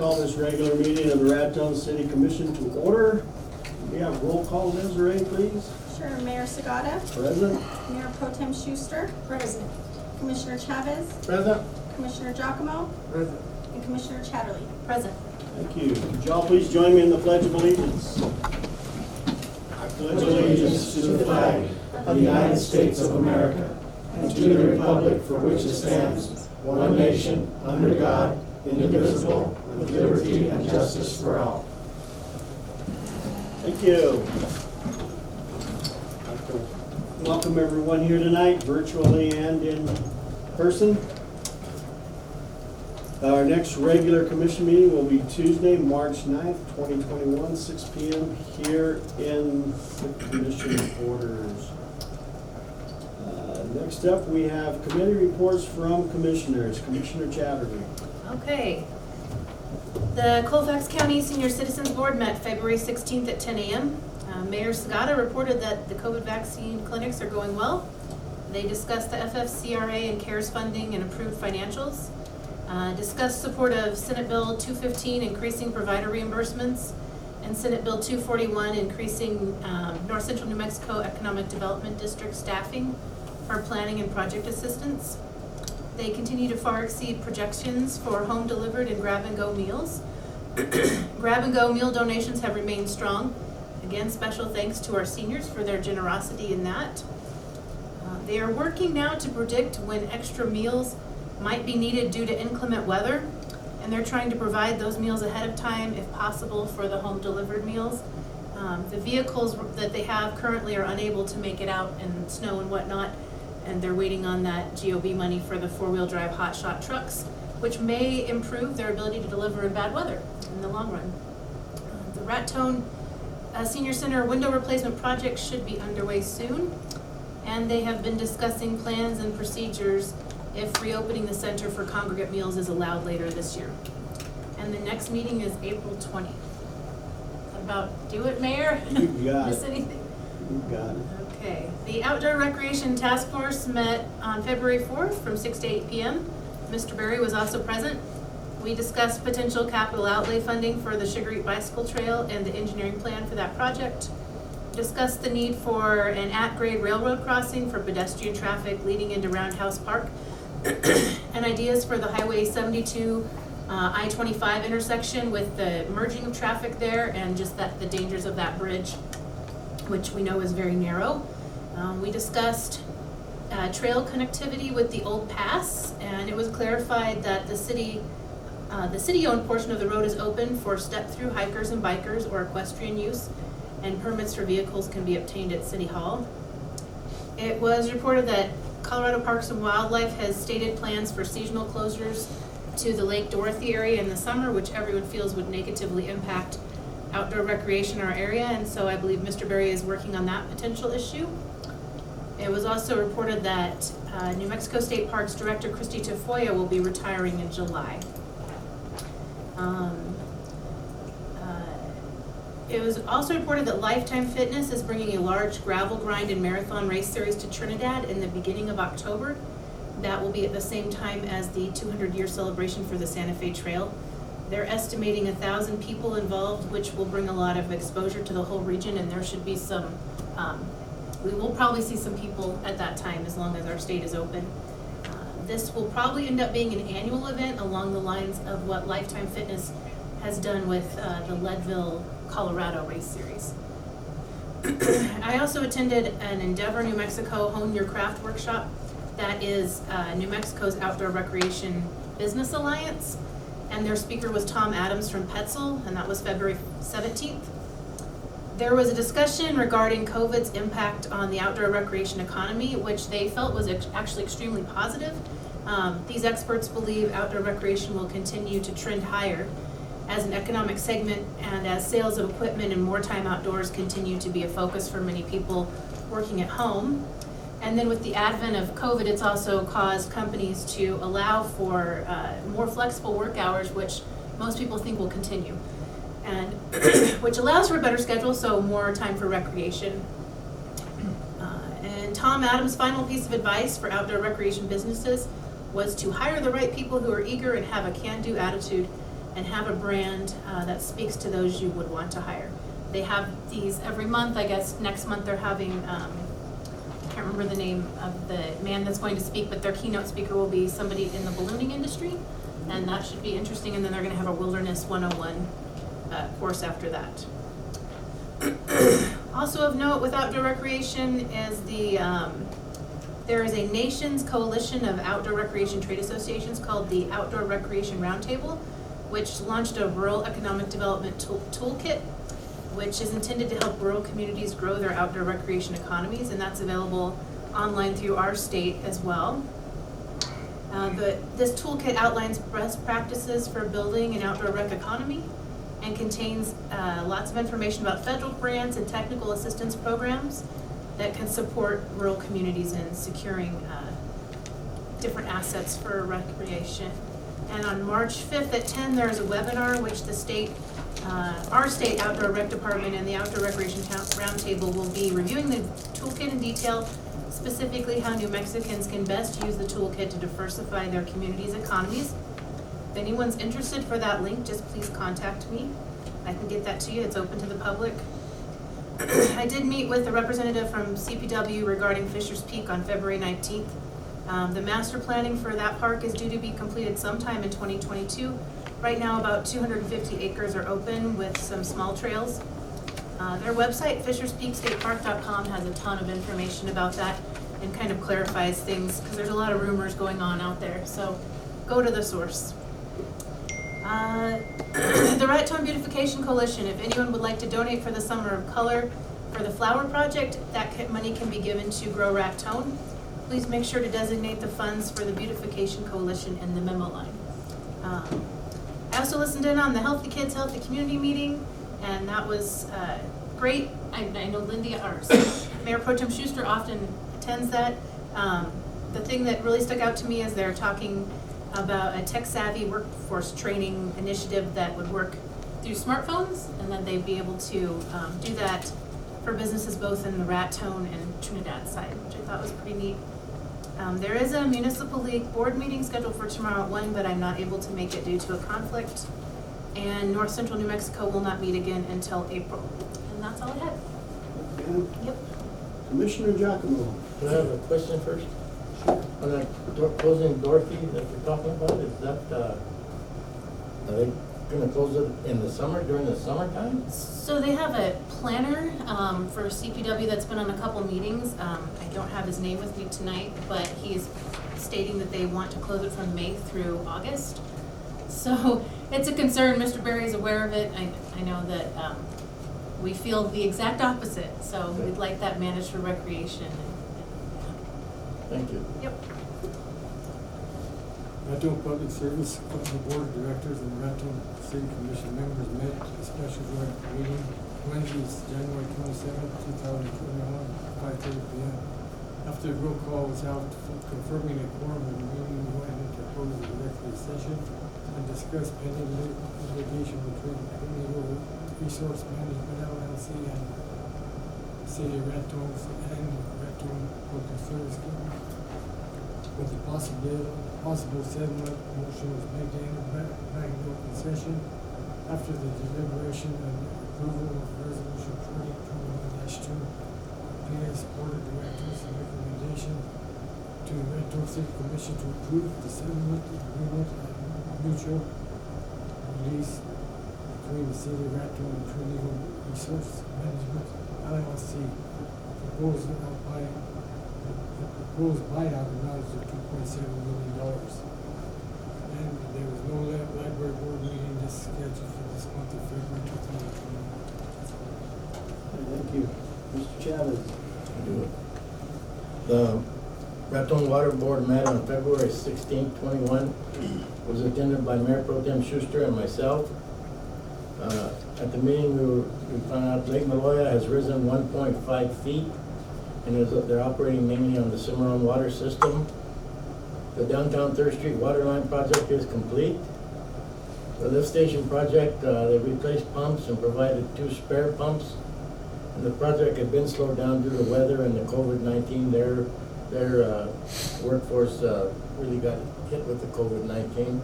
call this regular meeting of the Raton City Commission to order. We have roll call, Desiree, please. Sure. Mayor Sagata. Present. Mayor Pro Tem Schuster. Present. Commissioner Chavez. Present. Commissioner Giacomo. Present. And Commissioner Chatterley. Present. Thank you. Would y'all please join me in the Pledge of Allegiance? I pledge allegiance to the flag of the United States of America and to the republic for which it stands, one nation, under God, indivisible, with liberty and justice for all. Thank you. I'd like to welcome everyone here tonight, virtually and in person. Our next regular commission meeting will be Tuesday, March 9th, 2021, 6 p.m. here in the commission quarters. Next up, we have committee reports from commissioners. Commissioner Chatterley. Okay. The Colfax County Senior Citizens Board met February 16th at 10 a.m. Mayor Sagata reported that the COVID vaccine clinics are going well. They discussed the FFCRA and CARES funding and approved financials. Discussed support of Senate Bill 215 increasing provider reimbursements and Senate Bill 241 increasing North Central New Mexico Economic Development District staffing for planning and project assistance. They continue to far exceed projections for home delivered and grab and go meals. Grab and go meal donations have remained strong. Again, special thanks to our seniors for their generosity in that. They are working now to predict when extra meals might be needed due to inclement weather, and they're trying to provide those meals ahead of time if possible for the home delivered meals. The vehicles that they have currently are unable to make it out in snow and whatnot, and they're waiting on that GOB money for the four-wheel drive hotshot trucks, which may improve their ability to deliver in bad weather in the long run. The Raton Senior Center window replacement project should be underway soon, and they have been discussing plans and procedures if reopening the center for congregate meals is allowed later this year. And the next meeting is April 20th. What about, do it, Mayor? You got Miss it. anything? You got it. Okay. The Outdoor Recreation Task Force met on February 4th from 6 to 8 p.m. Mr. Berry was also present. We discussed potential capital outlay funding for the Sugar Eat Bicycle Trail and the engineering plan for that project. Discussed the need for an at-grade railroad crossing for pedestrian traffic leading into Roundhouse Park and ideas for the Highway 72 I-25 intersection with the merging of traffic there and just the dangers of that bridge, which we know is very narrow. We discussed trail connectivity with the Old Pass, and it was clarified that the city-owned portion of the road is open for step-through hikers and bikers or equestrian use, and permits for vehicles can be obtained at City Hall. It was reported that Colorado Parks and Wildlife has stated plans for seasonal closures to the Lake Dorothy area in the summer, which everyone feels would negatively impact outdoor recreation in our area, and so I believe Mr. Berry is working on that potential issue. It was also reported that New Mexico State Parks Director Christy Tafoya will be retiring in July. It was also reported that Lifetime Fitness is bringing a large gravel grind and marathon race series to Trinidad in the beginning of October. That will be at the same time as the 200-year celebration for the Santa Fe Trail. They're estimating 1,000 people involved, which will bring a lot of exposure to the whole region, and there should be some, we will probably see some people at that time as long as our state is open. This will probably end up being an annual event along the lines of what Lifetime Fitness has done with the Leadville, Colorado race series. I also attended an Endeavor New Mexico Hone Your Craft workshop. That is New Mexico's Outdoor Recreation Business Alliance, and their speaker was Tom Adams from Petzl, and that was February 17th. There was a discussion regarding COVID's impact on the outdoor recreation economy, which they felt was actually extremely positive. These experts believe outdoor recreation will continue to trend higher as an economic segment and as sales of equipment and more time outdoors continue to be a focus for many people working at home. And then with the advent of COVID, it's also caused companies to allow for more flexible work hours, which most people think will continue, and which allows for a better schedule, so more time for recreation. And Tom Adams' final piece of advice for outdoor recreation businesses was to hire the right people who are eager and have a can-do attitude and have a brand that speaks to those you would want to hire. They have these every month. I guess next month they're having, I can't remember the name of the man that's going to speak, but their keynote speaker will be somebody in the ballooning industry, and that should be interesting. And then they're going to have a Wilderness 101 course after that. Also of note with outdoor recreation is there is a nation's coalition of outdoor recreation trade associations called the Outdoor Recreation Roundtable, which launched a rural economic development toolkit, which is intended to help rural communities grow their outdoor recreation economies, and that's available online through our state as well. This toolkit outlines best practices for building an outdoor rec economy and contains lots of information about federal grants and technical assistance programs that can support rural communities in securing different assets for recreation. And on March 5th at 10, there's a webinar which the state, our state outdoor rec department and the Outdoor Recreation Roundtable will be reviewing the toolkit in detail, specifically how New Mexicans can best use the toolkit to diversify their community's economies. If anyone's interested for that link, just please contact me. I can get that to you. It's open to the public. I did meet with a representative from CPW regarding Fisher's Peak on February 19th. The master planning for that park is due to be completed sometime in 2022. Right now, about 250 acres are open with some small trails. Their website, fisherspeakstatepark.com, has a ton of information about that and kind of clarifies things because there's a lot of rumors going on out there. So go to the source. The Raton Beautification Coalition, if anyone would like to donate for the Summer of Color for the flower project, that money can be given to Grow Raton. Please make sure to designate the funds for the Beautification Coalition in the memo line. I also listened in on the Healthy Kids, Healthy Community meeting, and that was great. I know Lindy, Mayor Pro Tem Schuster often attends that. The thing that really stuck out to me is they're talking about a tech-savvy workforce training initiative that would work through smartphones, and then they'd be able to do that for businesses both in the Raton and Trinidad side, which I thought was pretty neat. There is a municipal league board meeting scheduled for tomorrow at 1, but I'm not able to make it due to a conflict. And North Central New Mexico will not meet again until April. And that's all I had. Okay. Yep. Commissioner Giacomo. Can I have a question first? On that closing Dorothy that you're talking about, is that, are they gonna close it in the summer, during the summertime? So they have a planner for CPW that's been on a couple meetings. I don't have his name with me tonight, but he's stating that they want to close it from May through August. So it's a concern. Mr. Berry is aware of it. I know that we feel the exact opposite. So we'd like that managed for recreation. Thank you. Yep. Raton Public Service, the Board of Directors and Raton City Commission members met a special joint meeting Wednesday, January 27th, 2021, 5:30 p.m. After the roll call was held confirming a quorum of the meeting, we went into closed executive session and discussed pending litigation between Illegal Resource Management LLC and City of Raton and Raton Public Service Company. With the possible settlement, motion was made to enter back in open session after the deliberation and approval of resolution 2021-2. PS Board of Directors recommendation to Raton City Commission to approve the settlement agreement and mutual release between the City of Raton and Illegal Resource Management LLC. The proposed buyout amounts to $2.7 million. And there was no library board meeting scheduled for this month of February 2021. Thank you. Mr. Chavez. The Raton Water Board met on February 16, 21, was attended by Mayor Pro Tem Schuster and myself. At the meeting, we found out Lake Maloya has risen 1.5 feet, and they're operating mainly on the Cimarron water system. The downtown 3rd Street water line project is complete. The lift station project, they replaced pumps and provided 2 spare pumps. And the project had been slowed down due to weather and the COVID-19. Their workforce really got hit with the COVID-19.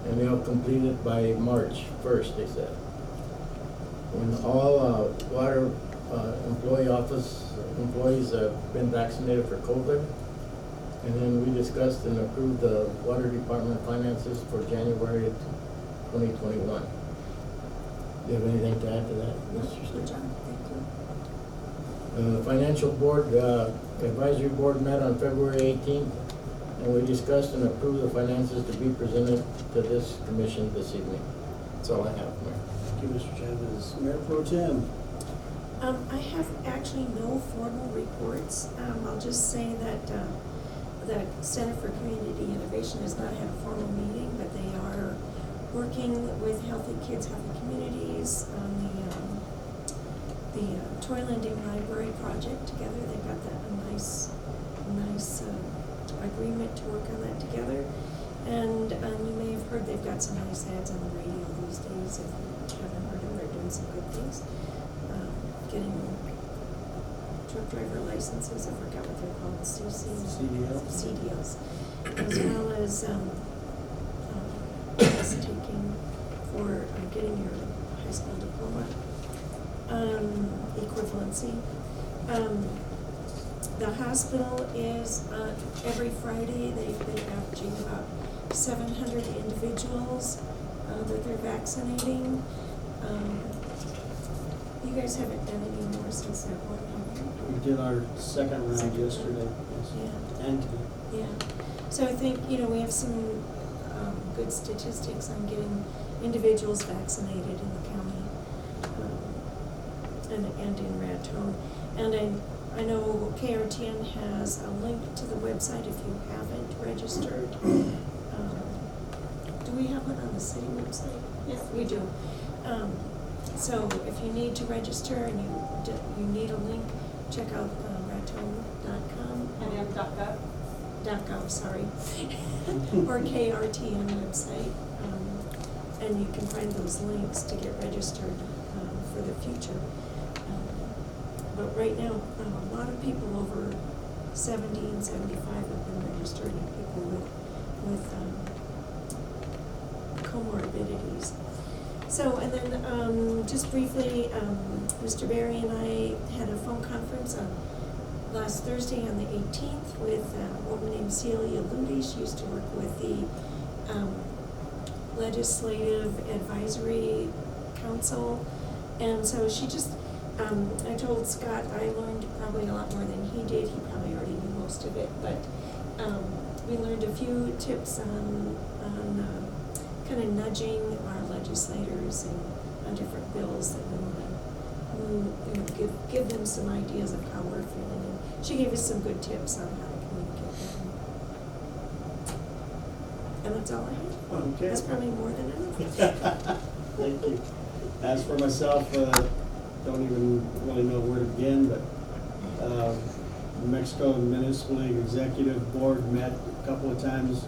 and they'll complete it by March 1st, they said. When all water employee office employees have been vaccinated for COVID. And then we discussed and approved the water department finances for January 2021. Do you have anything to add to that, Mr. Good Stewart? job, thank you. Financial board, advisory board met on February 18th, and we discussed and approved the finances to be presented to this commission this evening. That's all I have, Mayor. Thank you, Mr. Chavez. Mayor Pro Tem. I have actually no formal reports. I'll just say that the Center for Community Innovation has not had a formal meeting, but they are working with Healthy Kids, Healthy Communities on the toy lending library project together. They've got a nice agreement to work on that together. And you may have heard they've got some nice ads on the radio these days. If you haven't heard them, they're doing some good things. Getting truck driver licenses, I forgot what they're called, CDLs, as well as test taking for getting your high school diploma equivalency. The hospital is every Friday they've been averaging about 700 individuals that they're vaccinating. You guys haven't done any more since that one, have you? We did our second round Second round. yesterday. Yes. Yeah. And today. Yeah, so I think, we have some good statistics on getting individuals vaccinated in the county, and in Raton. And I know KRTN has a link to the website if you haven't registered. Do we have one on the city website? Yes, we do. So if you need to register and you need a link, check out raton.com. And .gov. .gov, sorry, or KRTN website, and you can find those links to get registered for the future. But right now, a lot of people over 70 and 75 have been registered, and people with comorbidities. So, and then just briefly, Mr. Berry and I had a phone conference on last Thursday on the 18th with a woman named Celia Ludi. She used to work with the Legislative Advisory Council. And so she just, I told Scott I learned probably a lot more than he did. He probably already knew most of it, but we learned a few tips on kind of nudging our legislators and on different bills that we want to give them some ideas of how we're feeling. And she gave us some good tips on how to communicate with them. And that's all I have. Okay. That's probably more than enough. Thank you. As for myself, don't even really know where to begin, but New Mexico Municipal League Executive Board met a couple of times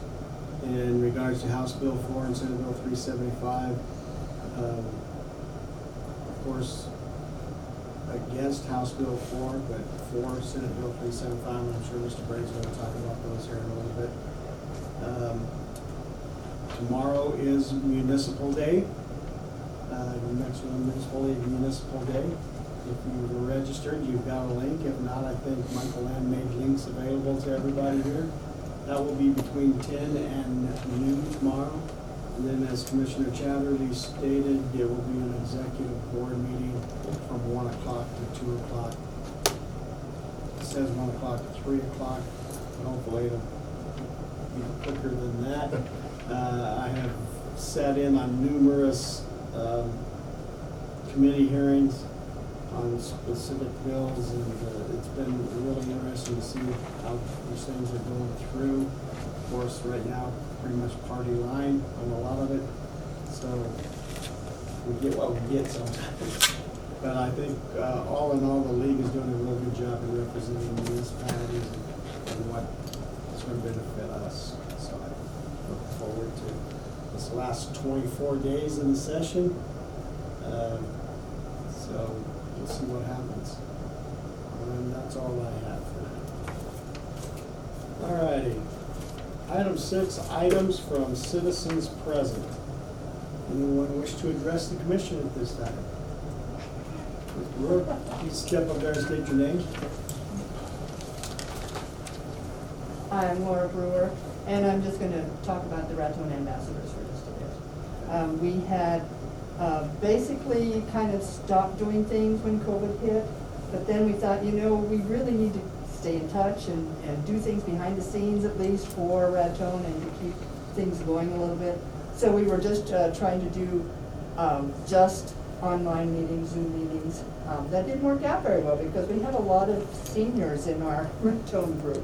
in regards to House Bill 4 and Senate Bill 375. Of course, against House Bill 4, but for Senate Bill 375. I'm sure Mr. Brady's going to talk about those here in a little bit. Tomorrow is Municipal Day, New Mexico Municipal League Municipal Day. If you were registered, you've got a link. If not, I think Michael Land made links available to everybody here. That will be between 10 and noon tomorrow. And then, as Commissioner Chatterley stated, there will be an executive board meeting from 1 o'clock to 2 o'clock. It says 1 o'clock to 3 o'clock. Hopefully it'll be quicker than that. I have sat in on numerous committee hearings on specific bills, and it's been really interesting to see how these things are going through. Of course, right now, pretty much party line on a lot of it, so we get what we get sometimes. But I think all in all, the league is doing a real good job in representing municipalities and what is going to benefit us. So I look forward to this last 24 days in the session. So we'll see what happens. And that's all I have for now. All righty. Item 6, items from citizens present. Anyone wish to address the commission at this time? Mr. Brewer, please step up there and state your name. Hi, I'm Laura Brewer, and I'm just going to talk about the Raton ambassadors for just a bit. We had basically kind of stopped doing things when COVID hit, but then we thought, you know, we really need to stay in touch and do things behind the scenes at least for Raton and to keep things going a little bit. So we were just trying to do just online meetings, Zoom meetings. That didn't work out very well because we have a lot of seniors in our Raton group.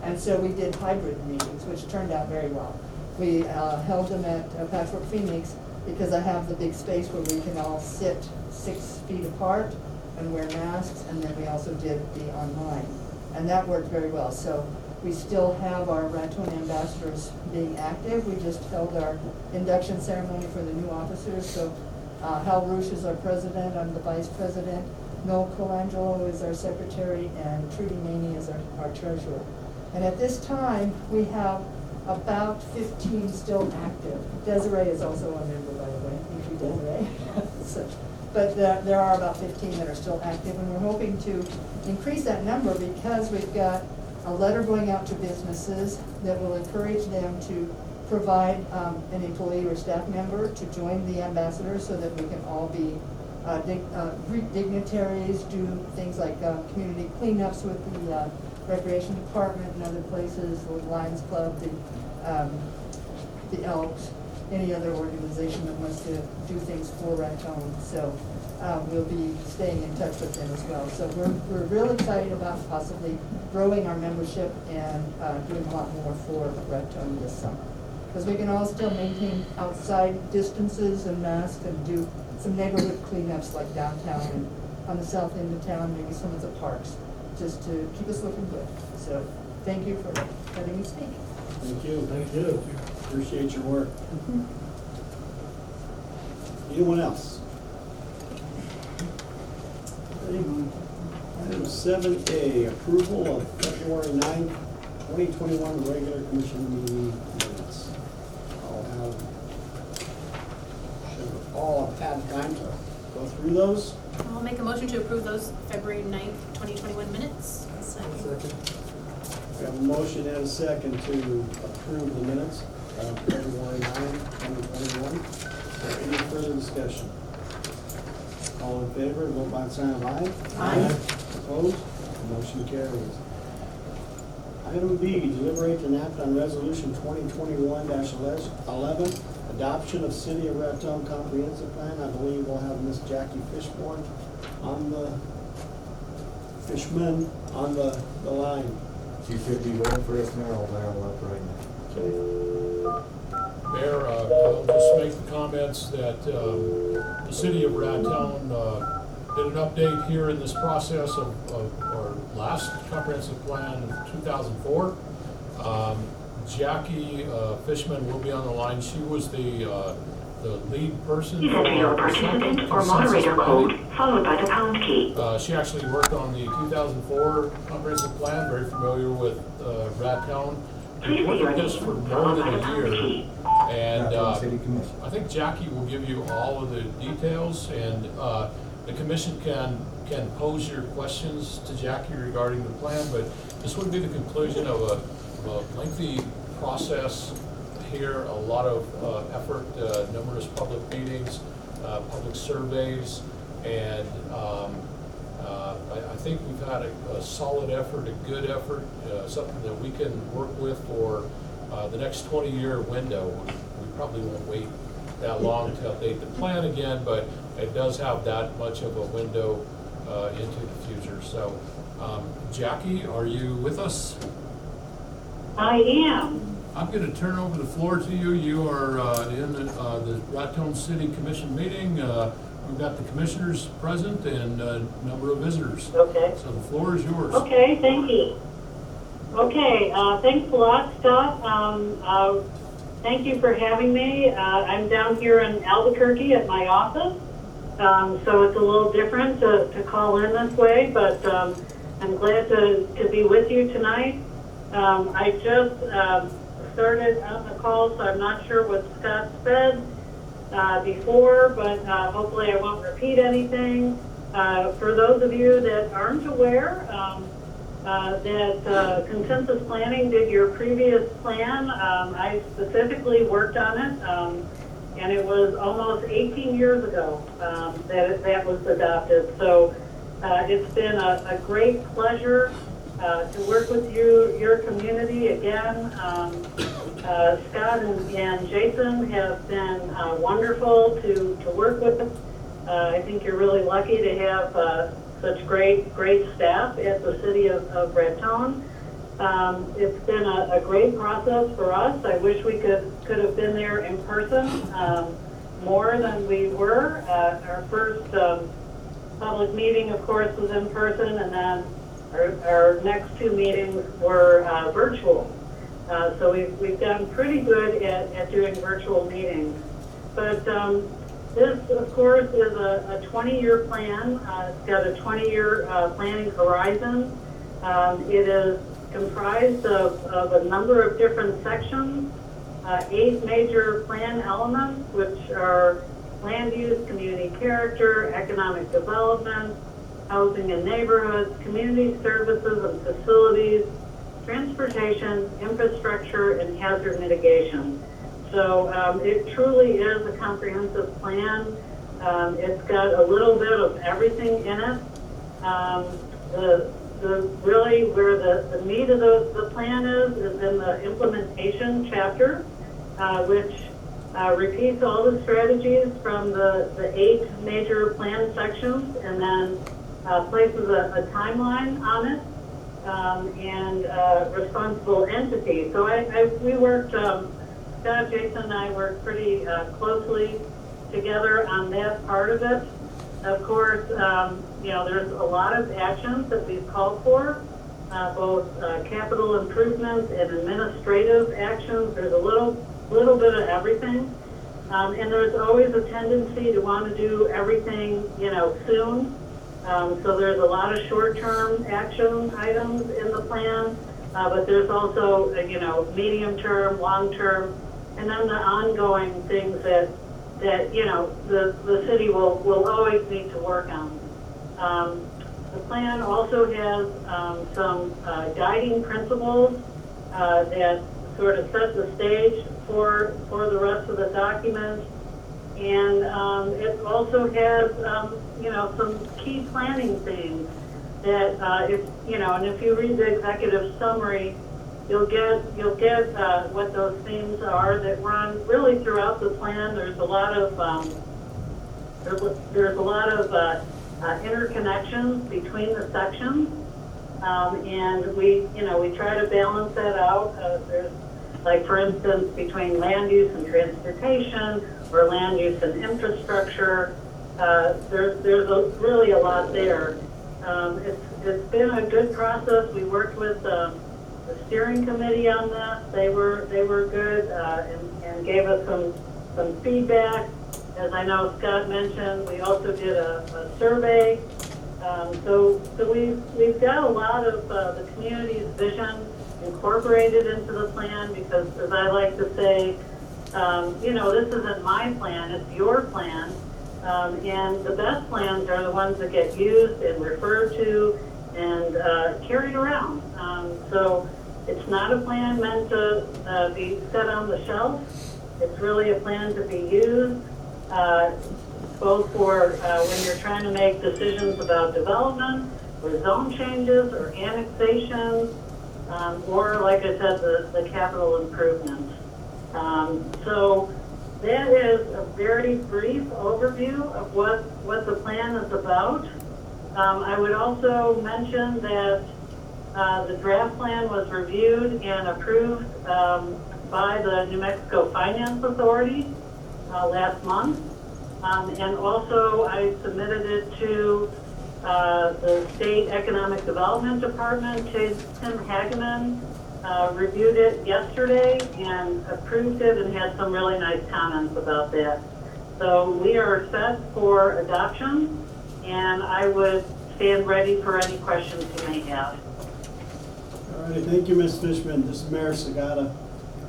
And so we did hybrid meetings, which turned out very well. We held them at Patchwork Phoenix because I have the big space where we can all sit 6 feet apart and wear masks, and then we also did the online. And that worked very well. So we still have our Raton ambassadors being active. We just held our induction ceremony for the new officers. So Hal Roosh is our president, I'm the vice president. Noel Colangelo is our secretary, and Trudy Maney is our treasurer. And at this time, we have about 15 still active. Desiree is also a member, by the way. Thank you, Desiree. But there are about 15 that are still active, and we're hoping to increase that number because we've got a letter going out to businesses that will encourage them to provide an employee or staff member to join the ambassadors so that we can all be dignitaries, do things like community cleanups with the Recreation Department and other places, the Lions Club, the Elks, any other organization that wants to do things for Raton. So we'll be staying in touch with them as well. So we're real excited about possibly growing our membership and doing a lot more for Raton this summer. Because we can all still maintain outside distances and masks and do some neighborhood cleanups like downtown and on the south end of town, maybe some of the parks, just to keep us looking good. So thank you for letting me speak. Thank you. Thank you. Appreciate your work. Anyone else? Item 7A, approval of February 9th, 2021 regular commission meeting minutes. Should all have had time to go through those. I'll make a motion to approve those February 9th, 2021 minutes. Second. We have a motion and a second to approve the minutes of February 9th, 2021. Is there any further discussion? All in favor, vote by the sign of aye. Aye. Opposed? The motion carries. Item B, deliberate and act on resolution 2021-11, adoption of City of Raton comprehensive plan. I believe we'll have Miss Jackie Fishman on the line. She should be waiting for us now, dial up right now. Okay. Mayor, I'll just make the comments that the city of Raton did an update here in this process of our last comprehensive plan of 2004. Jackie Fishman will be on the line. She was the lead person. Please enter your participant or moderator code, followed by the pound key. She actually worked on the 2004 comprehensive plan, very familiar with Raton. We worked on this for more than a year. And I think Jackie will give you all of the details, and the commission can pose your questions to Jackie regarding the plan, but this would be the conclusion of a lengthy process here, a lot of effort, numerous public meetings, public surveys, and I think we've had a solid effort, a good effort, something that we can work with for the next 20-year window. We probably won't wait that long to update the plan again, but it does have that much of a window into the future. So, Jackie, are you with us? I am. I'm going to turn over the floor to you. You are in the Raton City Commission meeting. We've got the commissioners present and a number of visitors. Okay. So the floor is yours. Okay, thank you. Okay, thanks a lot, Scott. Thank you for having me. I'm down here in Albuquerque at my office, so it's a little different to call in this way, but I'm glad to be with you tonight. I just started on the call, so I'm not sure what Scott said before, but hopefully I won't repeat anything. For those of you that aren't aware, that consensus planning did your previous plan. I specifically worked on it, and it was almost 18 years ago that was adopted. So it's been a great pleasure to work with your community again. Scott and Jason have been wonderful to work with. I think you're really lucky to have such great staff at the city of Raton. It's been a great process for us. I wish we could have been there in person more than we were. Our first public meeting, of course, was in person, and then our next two meetings were virtual. So we've gotten pretty good at doing virtual meetings. But this, of course, is a 20-year plan. It's got a 20-year planning horizon. It is comprised of a number of different sections, 8 major plan elements, which are land use, community character, economic development, housing and neighborhoods, community services and facilities, transportation, infrastructure, and hazard mitigation. So it truly is a comprehensive plan. It's got a little bit of everything in it. Really where the meat of the plan is in the implementation chapter, which repeats all the strategies from the 8 major plan sections, and then places a timeline on it, and responsible entities. So we worked, Scott, Jason, and I worked pretty closely together on that part of it. Of course, there's a lot of actions that we've called for, both capital improvements and administrative actions. There's a little bit of everything. And there's always a tendency to want to do everything, soon. So there's a lot of short-term action items in the plan, but there's also, medium-term, long-term, and then the ongoing things that the city will always need to work on. The plan also has some guiding principles that sort of set the stage for the rest of the document. And it also has, some key planning themes that, and if you read the executive summary, you'll get what those themes are that run really throughout the plan. There's a lot of interconnections between the sections, and we try to balance that out. There's, like, for instance, between land use and transportation, or land use and infrastructure. There's really a lot there. It's been a good process. We worked with the steering committee on this. They were good and gave us some feedback. As I know Scott mentioned, we also did a survey. So we've got a lot of the community's vision incorporated into the plan, because, as I like to say, this isn't my plan, it's your plan. And the best plans are the ones that get used and referred to and carried around. So it's not a plan meant to be set on the shelf. It's really a plan to be used, both for when you're trying to make decisions about development, or zone changes, or annexations, or, like I said, the capital improvements. So that is a very brief overview of what the plan is about. I would also mention that the draft plan was reviewed and approved by the New Mexico Finance Authority last month. And also I submitted it to the State Economic Development Department. Tim Hageman reviewed it yesterday and approved it and had some really nice comments about that. So we are set for adoption, and I would stand ready for any questions you may have. All right, thank you, Ms. Fishman. This is Mayor Sagata.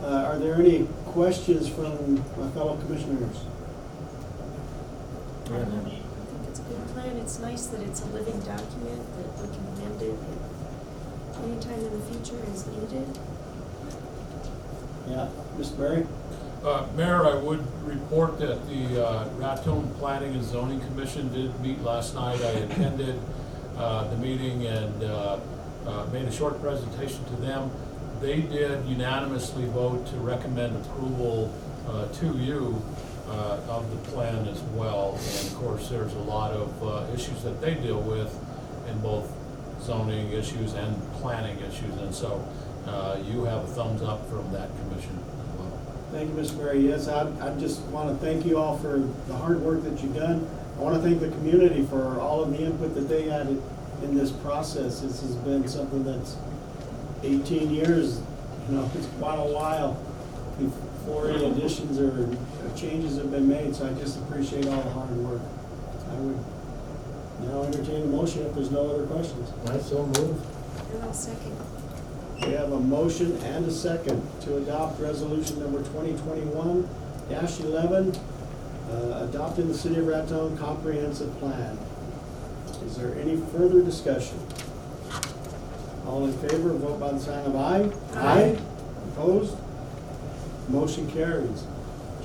Are there any questions from my fellow commissioners? I think it's a good plan. It's nice that it's a living document, that we can amend it at any time in the future as needed. Yeah, Mr. Berry? Mayor, I would report that the Raton Planning and Zoning Commission did meet last night. I attended the meeting and made a short presentation to them. They did unanimously vote to recommend approval to you of the plan as well. And of course, there's a lot of issues that they deal with in both zoning issues and planning issues. And so you have a thumbs up from that commission as well. Thank you, Mr. Berry. Yes, I just want to thank you all for the hard work that you've done. I want to thank the community for all of the input that they had in this process. This has been something that's 18 years, you know, it's quite a while before any additions or changes have been made, so I just appreciate all the hard work. I would now entertain a motion if there's no other questions. I so move. And I'll second. We have a motion and a second to adopt resolution number 2021-11, adopting the City of Raton Comprehensive Plan. Is there any further discussion? All in favor, vote by the sign of aye. Aye. Opposed? Motion carries.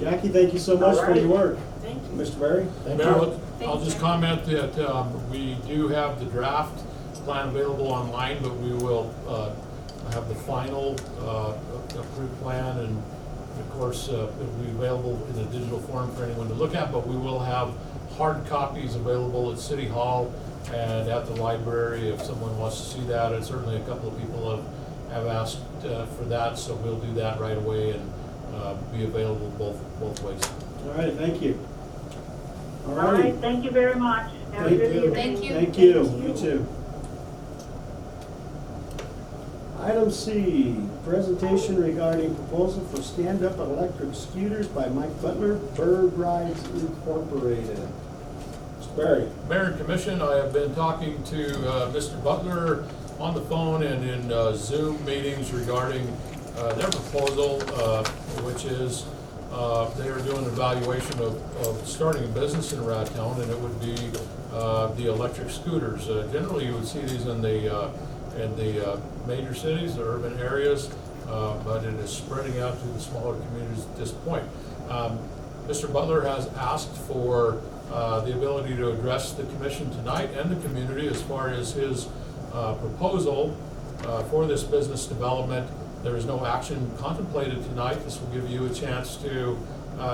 Jackie, thank you so much for your work. Thank you. Mr. Berry? Thank Mayor, you. I'll just comment that we do have the draft plan available online, but we will have the final approved plan, and of course it will be available in a digital form for anyone to look at, but we will have hard copies available at City Hall and at the library if someone wants to see that. And certainly a couple of people have asked for that, so we'll do that right away and be available both ways. All right, thank you. All right, thank you very much. Have a Thank good you. evening. Thank you. Thank you. Thank you. You too. Item C, presentation regarding proposal for stand-up electric scooters by Mike Butler, Bird Rides Incorporated. Mr. Berry. Mayor and Commission, I have been talking to Mr. Butler on the phone and in Zoom meetings regarding their proposal, which is they are doing an evaluation of starting a business in Raton, and it would be the electric scooters. Generally, you would see these in the major cities, the urban areas, but it is spreading out to the smaller communities at this point. Mr. Butler has asked for the ability to address the commission tonight and the community as far as his proposal for this business development. There is no action contemplated tonight. This will give you a chance to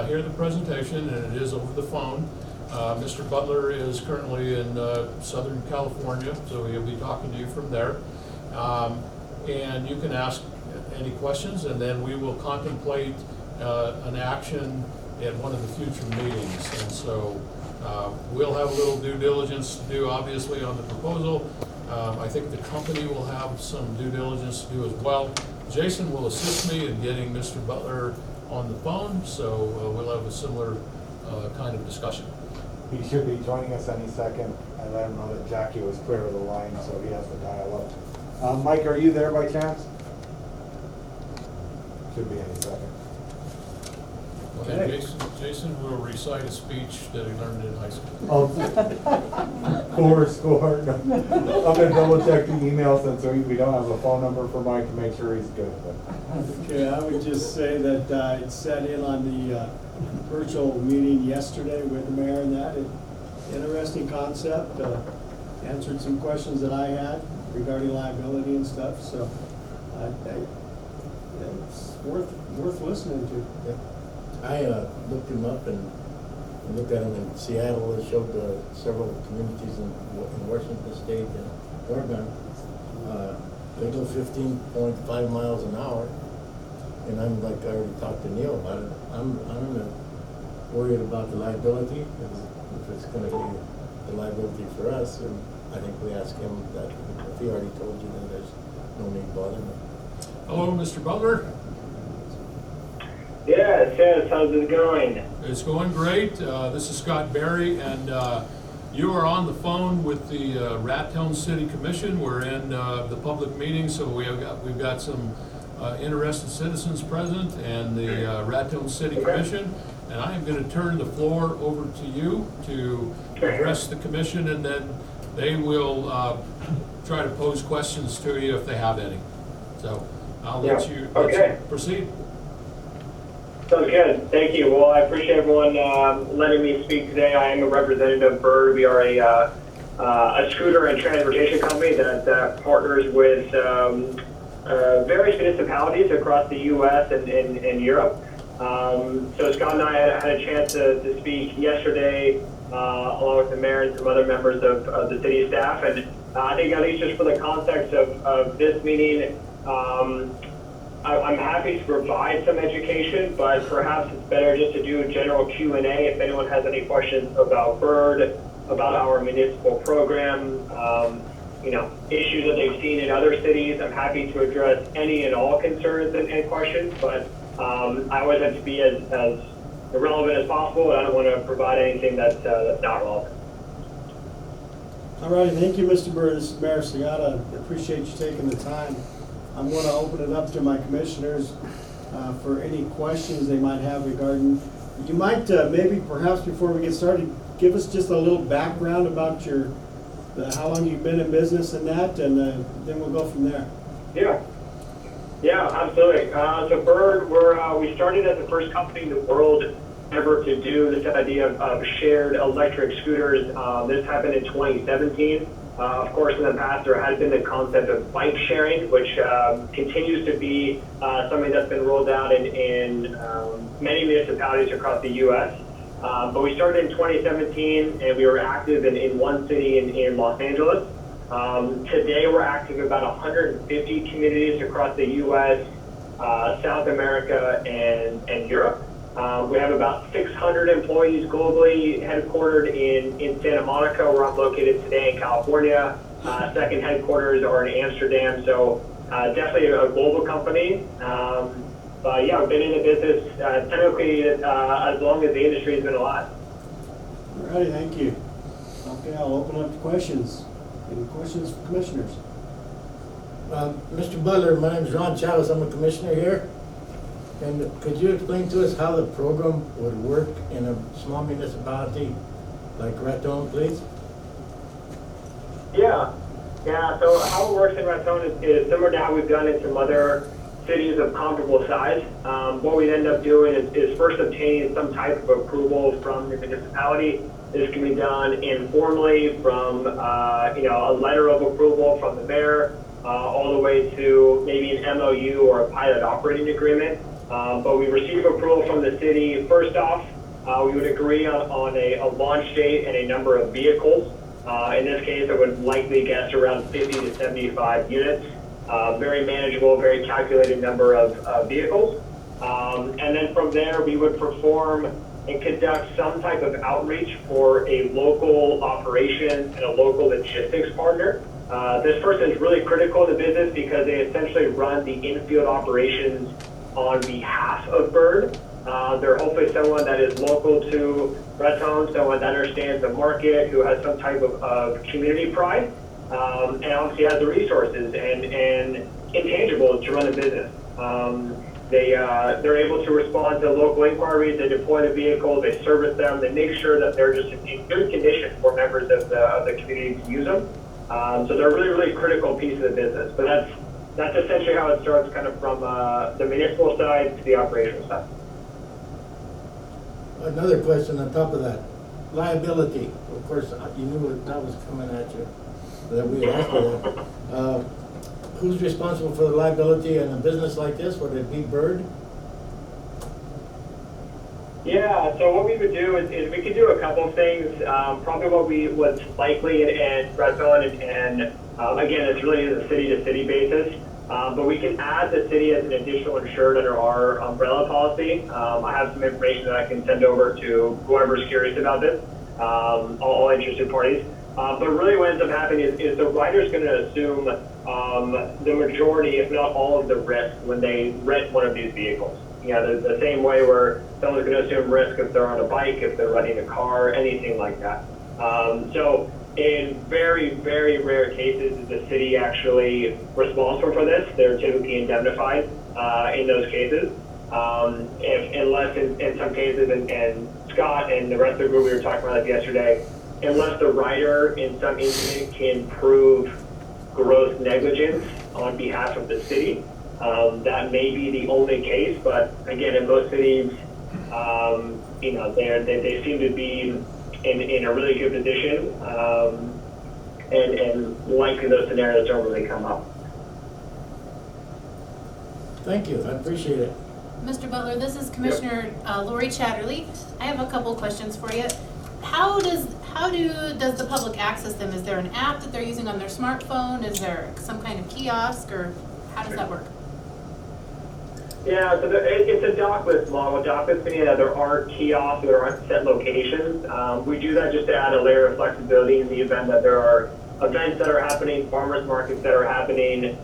hear the presentation, and it is over the phone. Mr. Butler is currently in Southern California, so he'll be talking to you from there. And you can ask any questions, and then we will contemplate an action at one of the future meetings. And so we'll have a little due diligence to do, obviously, on the proposal. I think the company will have some due diligence to do as well. Jason will assist me in getting Mr. Butler on the phone, so we'll have a similar kind of discussion. He should be joining us any second. I let him know that Jackie was clear of the line, so he has to dial up. Mike, are you there by chance? Should be any second. And Jason will recite a speech that he learned in high school. Oh, score. No. I'm gonna double check the email since we don't have a phone number for Mike to make sure he's good. But. Okay, I would just say that it sat in on the virtual meeting yesterday with the mayor and that. Interesting concept, answered some questions that I had regarding liability and stuff, so it's worth listening to. Yeah. I looked him up and looked at him in Seattle. It showed several communities in Washington State and Oregon. They go 15.5 miles an hour, and I'm like, I already talked to Neil about it. I'm worried about the liability, if it's going to be the liability for us. And I think we asked him that if he already told you, then there's no need bothering him. Hello, Mr. Butler. Yes, how's it going? It's going great. This is Scott Berry, and you are on the phone with the Raton City Commission. We're in the public meeting, so we've got some interested citizens present and the Raton City Commission. And I am going to turn the floor over to you to address the commission, and then they will try to pose questions to you if they have any. So I'll let you proceed. Sounds good. Thank you. Well, I appreciate everyone letting me speak today. I am a representative of Bird. We are a scooter and transportation company that partners with various municipalities across the U.S. and Europe. So Scott and I had a chance to speak yesterday along with the mayor and some other members of the city staff. And I think at least just for the context of this meeting, I'm happy to provide some education, but perhaps it's better just to do a general Q&A if anyone has any questions about Bird, about our municipal program, issues that they've seen in other cities. I'm happy to address any and all concerns and questions, but I always have to be as relevant as possible, and I don't want to provide anything that's not relevant. All right, thank you, Mr. Bird. This is Mayor Sagata. Appreciate you taking the time. I'm going to open it up to my commissioners for any questions they might have regarding. You might maybe perhaps before we get started, give us just a little background about how long you've been in business and that, and then we'll go from there. Yeah, absolutely. So Bird, we started as the first company in the world ever to do this idea of shared electric scooters. This happened in 2017. Of course, in the past, there has been the concept of bike sharing, which continues to be something that's been rolled out in many municipalities across the U.S. But we started in 2017, and we were active in one city in Los Angeles. Today, we're active in about 150 communities across the U.S., South America, and Europe. We have about 600 employees globally, headquartered in Santa Monica, where I'm located today in California. Second headquarters are in Amsterdam, so definitely a global company. But yeah, I've been in the business technically as long as the industry has been alive. All righty, thank you. Okay, I'll open up to questions. Any questions for commissioners? Mr. Butler, my name is Ron Chavez. I'm a commissioner here. And could you explain to us how the program would work in a small municipality like Raton, please? Yeah. So how it works in Raton is similar to how we've done in some other cities of comparable size. What we end up doing is first obtaining some type of approval from the municipality. This can be done informally from a letter of approval from the mayor, all the way to maybe an MOU or a pilot operating agreement. But we receive approval from the city. First off, we would agree on a launch date and a number of vehicles. In this case, I would likely guess around 50 to 75 units. Very manageable, very calculated number of vehicles. And then from there, we would perform and conduct some type of outreach for a local operation and a local logistics partner. This person is really critical to the business because they essentially run the infield operations on behalf of Bird. They're hopefully someone that is local to Raton, someone that understands the market, who has some type of community pride, and obviously has the resources and intangibles to run the business. They're able to respond to local inquiries, they deploy the vehicle, they service them, they make sure that they're just in good condition for members of the community to use them. So they're a really, really critical piece of the business. But that's essentially how it starts, kind of from the municipal side to the operational side. Another question on top of that. Liability. Of course, you knew that was coming at you, that we asked you that. Who's responsible for the liability in a business like this? Would it be Bird? Yeah, so what we would do is we could do a couple of things. Probably what's likely in Raton, and again, it's really a city-to-city basis. But we can add the city as an additional insured under our umbrella policy. I have some information that I can send over to whoever's curious about this, all interested parties. But really what ends up happening is the rider's going to assume the majority, if not all, of the risk when they rent one of these vehicles. The same way where someone's going to assume risk if they're on a bike, if they're renting a car, anything like that. So in very, very rare cases is the city actually responsible for this. They're typically indemnified. in those cases. Unless in some cases, and Scott and the rest of the group, we were talking about it yesterday, unless the rider in some incident can prove gross negligence on behalf of the city, that may be the only case. But again, in most cities, they seem to be in a really good position, and likely those scenarios don't really come up. Thank you, I appreciate it. Mr. Butler, this is Commissioner Lori Chatterley. I have a couple questions for you. How does the public access them? Is there an app that they're using on their smartphone? Is there some kind of kiosk, or how does that work? Yeah, so it's a dockless model. Dockless meaning that there aren't kiosks, there aren't set locations. We do that just to add a layer of flexibility in the event that there are events that are happening, farmers markets that are happening,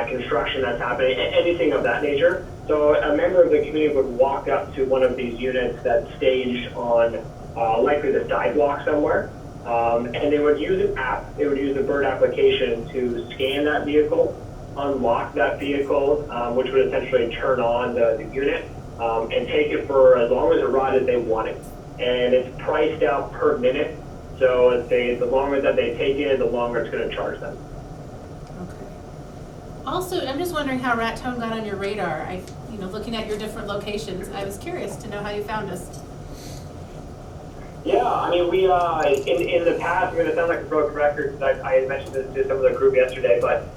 construction that's happening, anything of that nature. So a member of the community would walk up to one of these units that's staged on likely the sidewalk somewhere, and they would use an app. They would use the BIRD application to scan that vehicle, unlock that vehicle, which would essentially turn on the unit, and take it for as long as a ride as they wanted. And it's priced out per minute, so the longer that they take it, the longer it's going to charge them. Okay. Also, I'm just wondering how Raton got on your radar. Looking at your different locations, I was curious to know how you found us. Yeah, I mean, we, in the past, I'm going to sound like a broken record because I had mentioned this to some of the group yesterday, but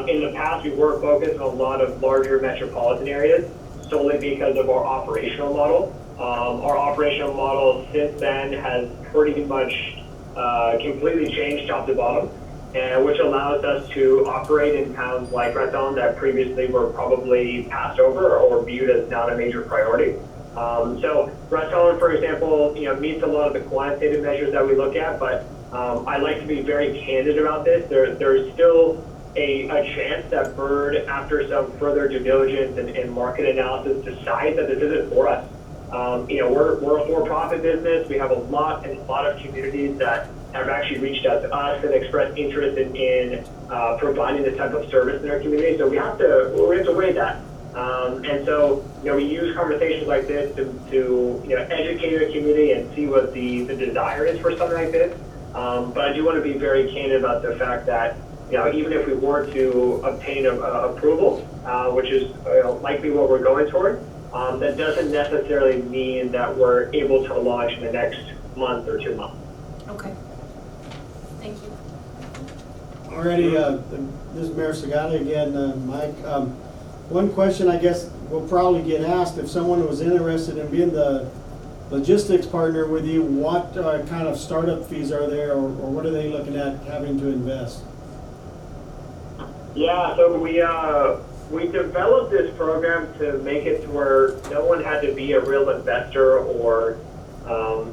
in the past, we were focused on a lot of larger metropolitan areas solely because of our operational model. Our operational model since then has pretty much completely changed top to bottom, and which allows us to operate in towns like Raton that previously were probably passed over or viewed as not a major priority. So Raton, for example, meets a lot of the quantitative measures that we look at, but I like to be very candid about this. There's still a chance that BIRD, after some further due diligence and market analysis, decides that this isn't for us. We're a for-profit business. We have a lot of communities that have actually reached out to us and expressed interest in providing this type of service in our community. So we have to weigh that. And so, we use conversations like this to educate our community and see what the desire is for something like this. But I do want to be very candid about the fact that, even if we were to obtain approval, which is likely what we're going toward, that doesn't necessarily mean that we're able to launch in the next month or 2 months. Okay. Thank you. Alrighty, this is Mayor Sagata again, Mike. One question I guess will probably get asked, if someone was interested in being the logistics partner with you, what kind of startup fees are there, or what are they looking at having to invest? Yeah, so we developed this program to make it to where no one had to be a real investor, or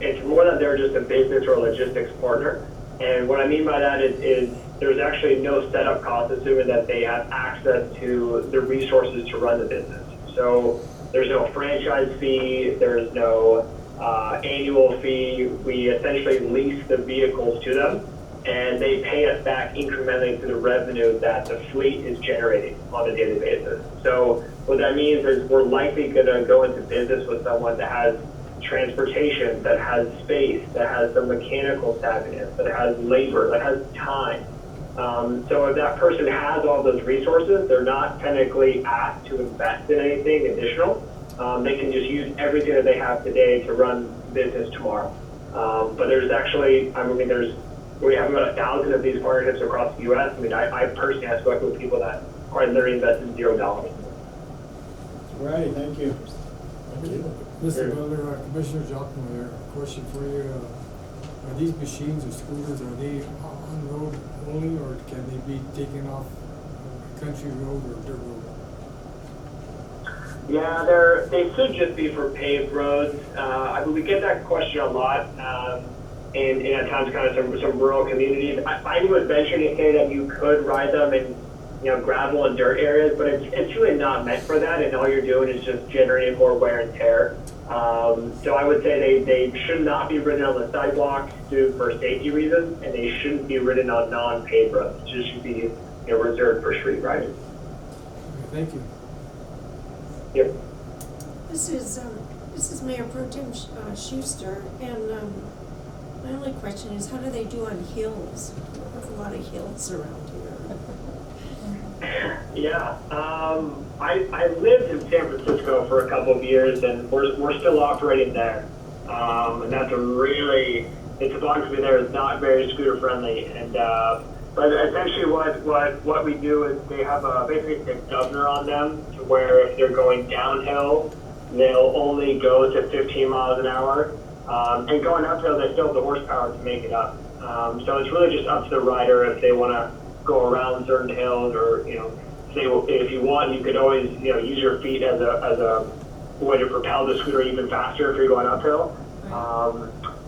it's more that they're just a business or a logistics partner. And what I mean by that is there's actually no setup cost, assuming that they have access to the resources to run the business. So there's no franchise fee, there's no annual fee. We essentially lease the vehicles to them, and they pay us back incrementally through the revenue that the fleet is generating on a daily basis. So what that means is we're likely going to go into business with someone that has transportation, that has space, that has the mechanical savviness, that has labor, that has time. So if that person has all those resources, they're not technically asked to invest in anything additional. They can just use everything that they have today to run business tomorrow. But there's actually, we have about 1,000 of these partnerships across the U.S. I personally have spoken with people that are literally invested $0. Right, thank you. Thank you. Mr. Butler, Commissioner Jochman there, question for you. Are these machines or scooters, are they on road only, or can they be taken off a country road or dirt road? Yeah, they should just be for paved roads. We get that question a lot, and at times kind of some rural communities. I would venture to say that you could ride them in gravel and dirt areas, but it's really not meant for that, and all you're doing is just generating more wear and tear. So I would say they should not be ridden on the sidewalk for safety reasons, and they shouldn't be ridden on non-paved roads. It just should be reserved for street riding. Okay, thank you. Yep. This is Mayor Pro Tem Schuster, and my only question is, how do they do on hills? There's a lot of hills around here. Yeah, I lived in San Francisco for a couple of years, and we're still operating there. And that's the topography there is not very scooter friendly. And but essentially, what we do is they have basically a governor on them, to where if they're going downhill, they'll only go to 15 miles an hour. And going uphill, they still have the horsepower to make it up. So it's really just up to the rider if they want to go around certain hills, or say if you want, you could always use your feet as a way to propel the scooter even faster if you're going uphill.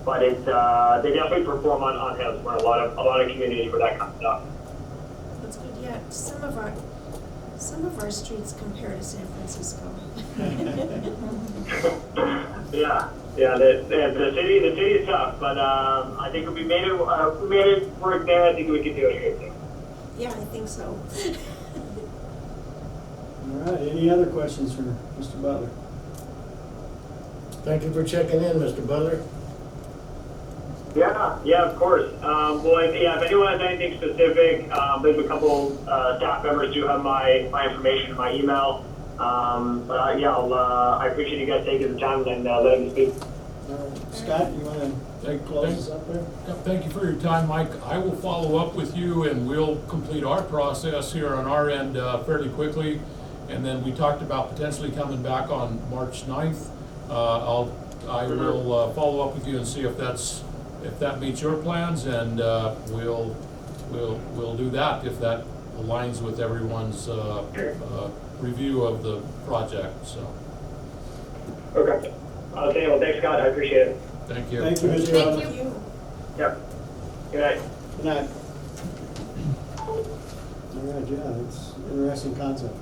But it's they definitely perform on hills. We're in a lot of communities where that comes up. That's good. Yeah, some of our streets compare to San Francisco. Yeah. The city is tough, but I think if we made it work there, I think we could do it here too. Yeah, I think so. All right, any other questions for Mr. Butler? Thank you for checking in, Mr. Butler. Yeah, of course. If anyone has anything specific, there's a couple staff members do have my information, my email. I appreciate you guys taking the time and letting me speak. Scott, you want to close us up there? Thank you for your time, Mike. I will follow up with you, and we'll complete our process here on our end fairly quickly. And then we talked about potentially coming back on March 9th. I will follow up with you and see if that meets your plans, and we'll do that if that aligns with everyone's review of the project. So. Okay. Well, thanks, Scott. I appreciate it. Thank you. Thank you, Mr. Thank Butler. you. Yep. Good night. Good night. All right, yeah, it's an interesting concept.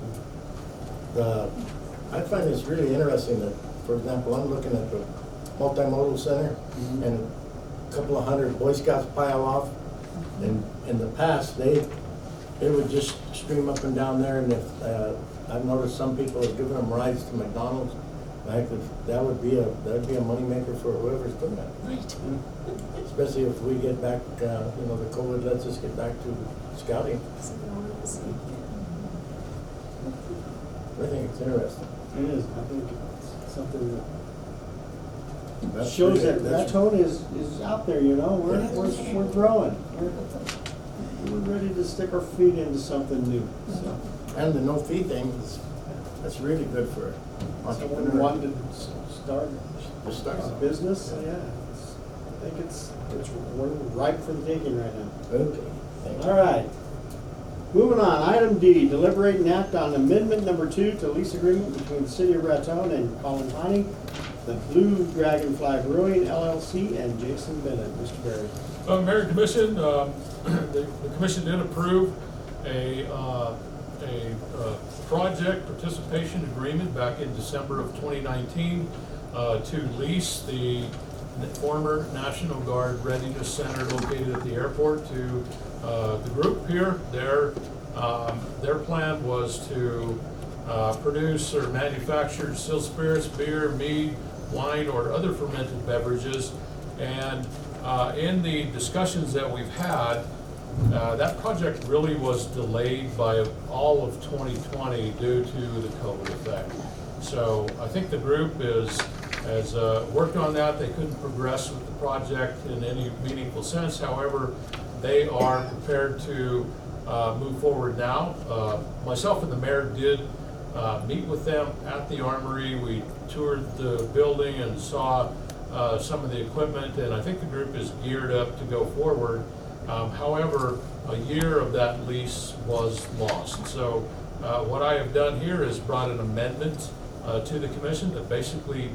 I find this really interesting that, for example, I'm looking at the multimodal center, and a couple of hundred Boy Scouts pile off. And in the past, they would just stream up and down there, and if I've noticed some people have given them rides to McDonald's. That'd be a moneymaker for whoever's doing that. Right. Especially if we get back, the COVID lets us get back to scouting. I think it's interesting. It is, I think it's something that Shows shows that Raton is out there, we're growing. We're ready to stick our feet into something new, so. And the no fee thing, that's really good for Someone entrepreneurs. wanted to start To start a business, I think we're ripe for the taking right now. Okay, thank you. All right. Moving on, item D, deliberate and act on amendment number 2 to lease agreement between the city of Raton and Colin Piney, the Blue Dragonfly Brewing LLC, and Jason Bennett. Mr. Berry. Mayor and Commission, the Commission did approve a project participation agreement back in December of 2019 to lease the former National Guard Readiness Center located at the airport to the group here. Their plan was to produce or manufacture distilled spirits, beer, mead, wine, or other fermented beverages. And in the discussions that we've had, that project really was delayed by all of 2020 due to the COVID effect. So I think the group has worked on that. They couldn't progress with the project in any meaningful sense. However, they are prepared to move forward now. Myself and the mayor did meet with them at the Armory. We toured the building and saw some of the equipment, and I think the group is geared up to go forward. However, a year of that lease was lost. So what I have done here is brought an amendment to the commission that basically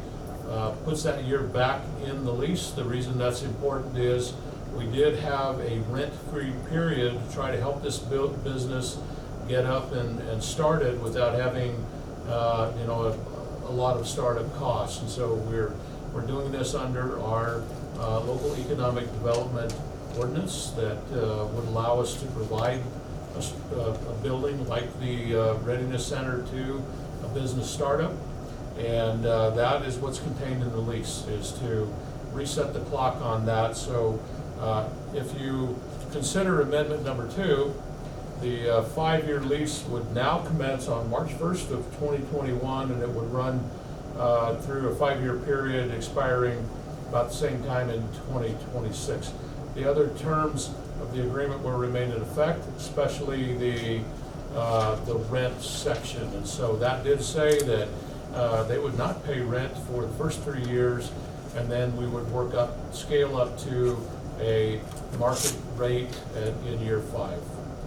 puts that year back in the lease. The reason that's important is we did have a rent-free period to try to help this business get up and started without having a lot of startup costs. And so we're doing this under our local economic development ordinance that would allow us to provide a building like the Readiness Center to a business startup. And that is what's contained in the lease, is to reset the clock on that. So if you consider amendment number 2, the 5-year lease would now commence on March 1st of 2021, and it would run through a 5-year period expiring about the same time in 2026. The other terms of the agreement will remain in effect, especially the rent section. And so that did say that they would not pay rent for the first 3 years, and then we would scale up to a market rate in year 5.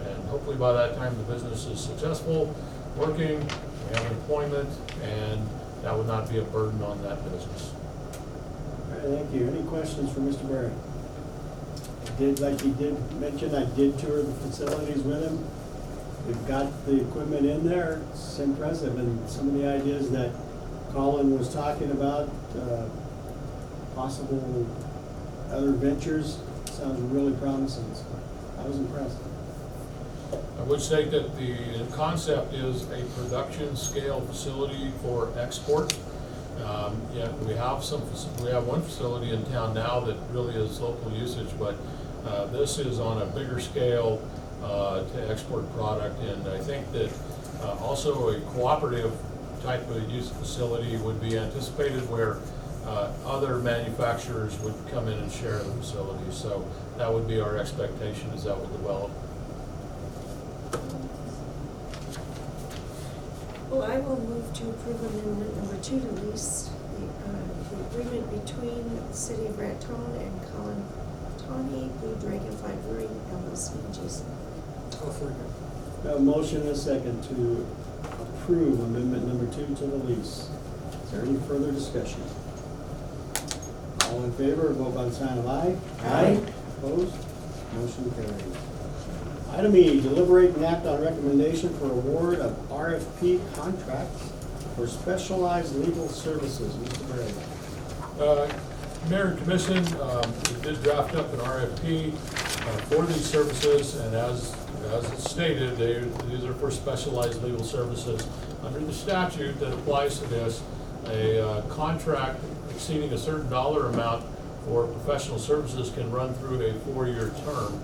And hopefully by that time, the business is successful, working, we have employment, and that would not be a burden on that business. All right, thank you. Any questions for Mr. Berry? Like he did mention, I did tour the facilities with him. We've got the equipment in there. It's impressive. And some of the ideas that Colin was talking about, possible other ventures, sounds really promising. So I was impressed. I would say that the concept is a production scale facility for export. Yeah, we have one facility in town now that really is local usage, but this is on a bigger scale to export product. And I think that also a cooperative type of use facility would be anticipated, where other manufacturers would come in and share the facility. So that would be our expectation as that will develop. Well, I will move to approve amendment number 2 to lease the agreement between the City of Raton and Colin Tawny, Blue Dragonfly Brewing LLC in Jason. I'll second. We have a motion and a second to approve amendment number 2 to the lease. Is there any further discussion? All in favor, vote by the sign of aye. Aye. Opposed? Motion carries. Item E, deliberate and act on recommendation for award of RFP contracts for specialized legal services. Mr. Berry. Mayor and Commission, we did draft up an RFP for these services, and as it's stated, these are for specialized legal services. Under the statute that applies to this, a contract exceeding a certain dollar amount for professional services can run through a 4-year term.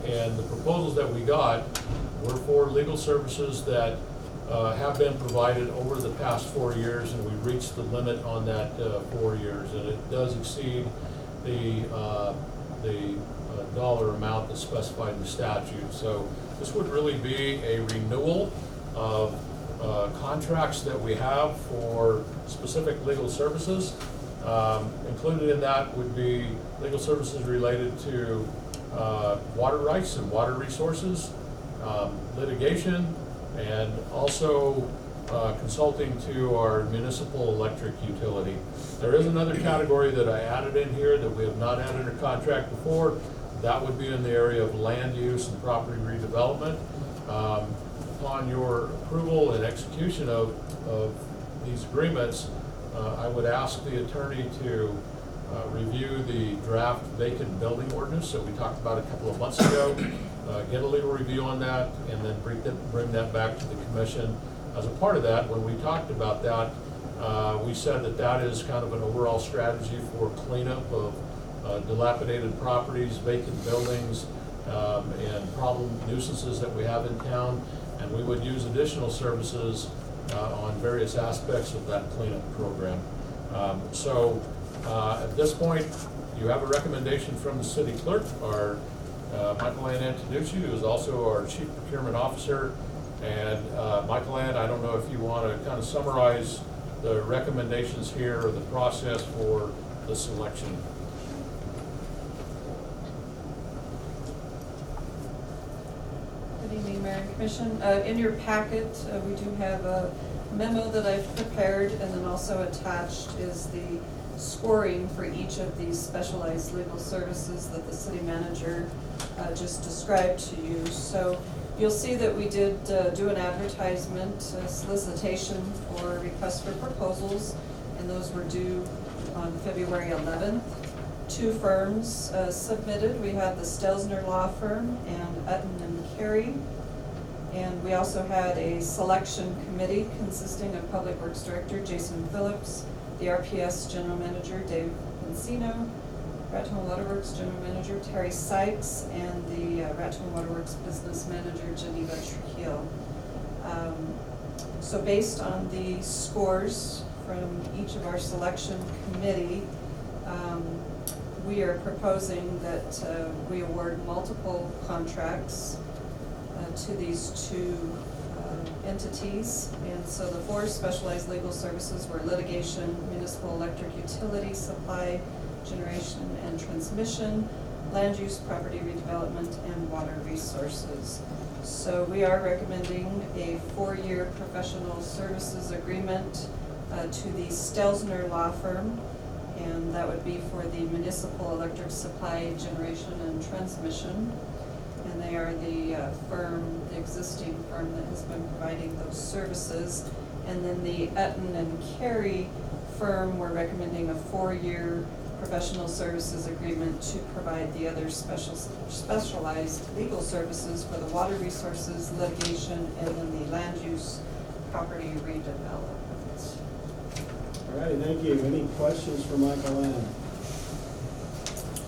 And the proposals that we got were for legal services that have been provided over the past 4 years, and we reached the limit on that 4 years, and it does exceed the dollar amount that's specified in the statute. So this would really be a renewal of contracts that we have for specific legal services. Included in that would be legal services related to water rights and water resources, litigation, and also consulting to our municipal electric utility. There is another category that I added in here that we have not had under contract before. That would be in the area of land use and property redevelopment. Upon your approval and execution of these agreements, I would ask the attorney to review the draft vacant building ordinance that we talked about a couple of months ago, get a legal review on that, and then bring that back to the commission. As a part of that, when we talked about that, we said that that is kind of an overall strategy for cleanup of dilapidated properties, vacant buildings, and problem nuisances that we have in town, and we would use additional services on various aspects of that cleanup program. At this point, you have a recommendation from the city clerk, our Michael Ann Antonucci, who is also our chief procurement officer. And Michael Ann, I don't know if you want to kind of summarize the recommendations here or the process for the selection. Good evening, Mayor and Commission. In your packet, we do have a memo that I've prepared, and then also attached is the scoring for each of these specialized legal services that the city manager just described to you. So you'll see that we did do an advertisement, solicitation for requests for proposals, and those were due on February 11th. 2 firms submitted. We had the Stelzner Law Firm and Utton and Carey. And we also had a selection committee consisting of Public Works Director Jason Phillips, the RPS General Manager Dave Encino, Raton Waterworks General Manager Terry Sykes, and the Raton Waterworks Business Manager Geneva Trujillo. So based on the scores from each of our selection committee, we are proposing that we award multiple contracts to these two entities. And so the four specialized legal services were litigation, municipal electric utility supply, generation and transmission, land use, property redevelopment, and water resources. So we are recommending a 4-year professional services agreement to the Stelzner Law Firm, and that would be for the municipal electric supply, generation, and transmission. And they are the the existing firm that has been providing those services. And then the Etten and Carey firm, we're recommending a 4-year professional services agreement to provide the other specialized legal services for the water resources, litigation, and then the land use property redevelopment. All right, thank you. Any questions for Michael Ann?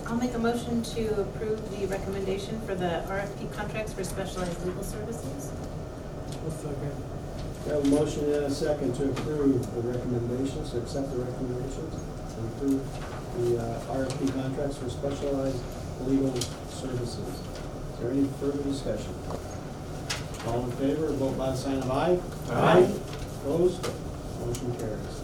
I'll make a motion to approve the recommendation for the RFP contracts for specialized legal services. I'll second. We have a motion and a second to approve the recommendations, to accept the recommendations, and approve the RFP contracts for specialized legal services. Is there any further discussion? All in favor, vote by the sign of aye. Aye. Opposed? Motion carries.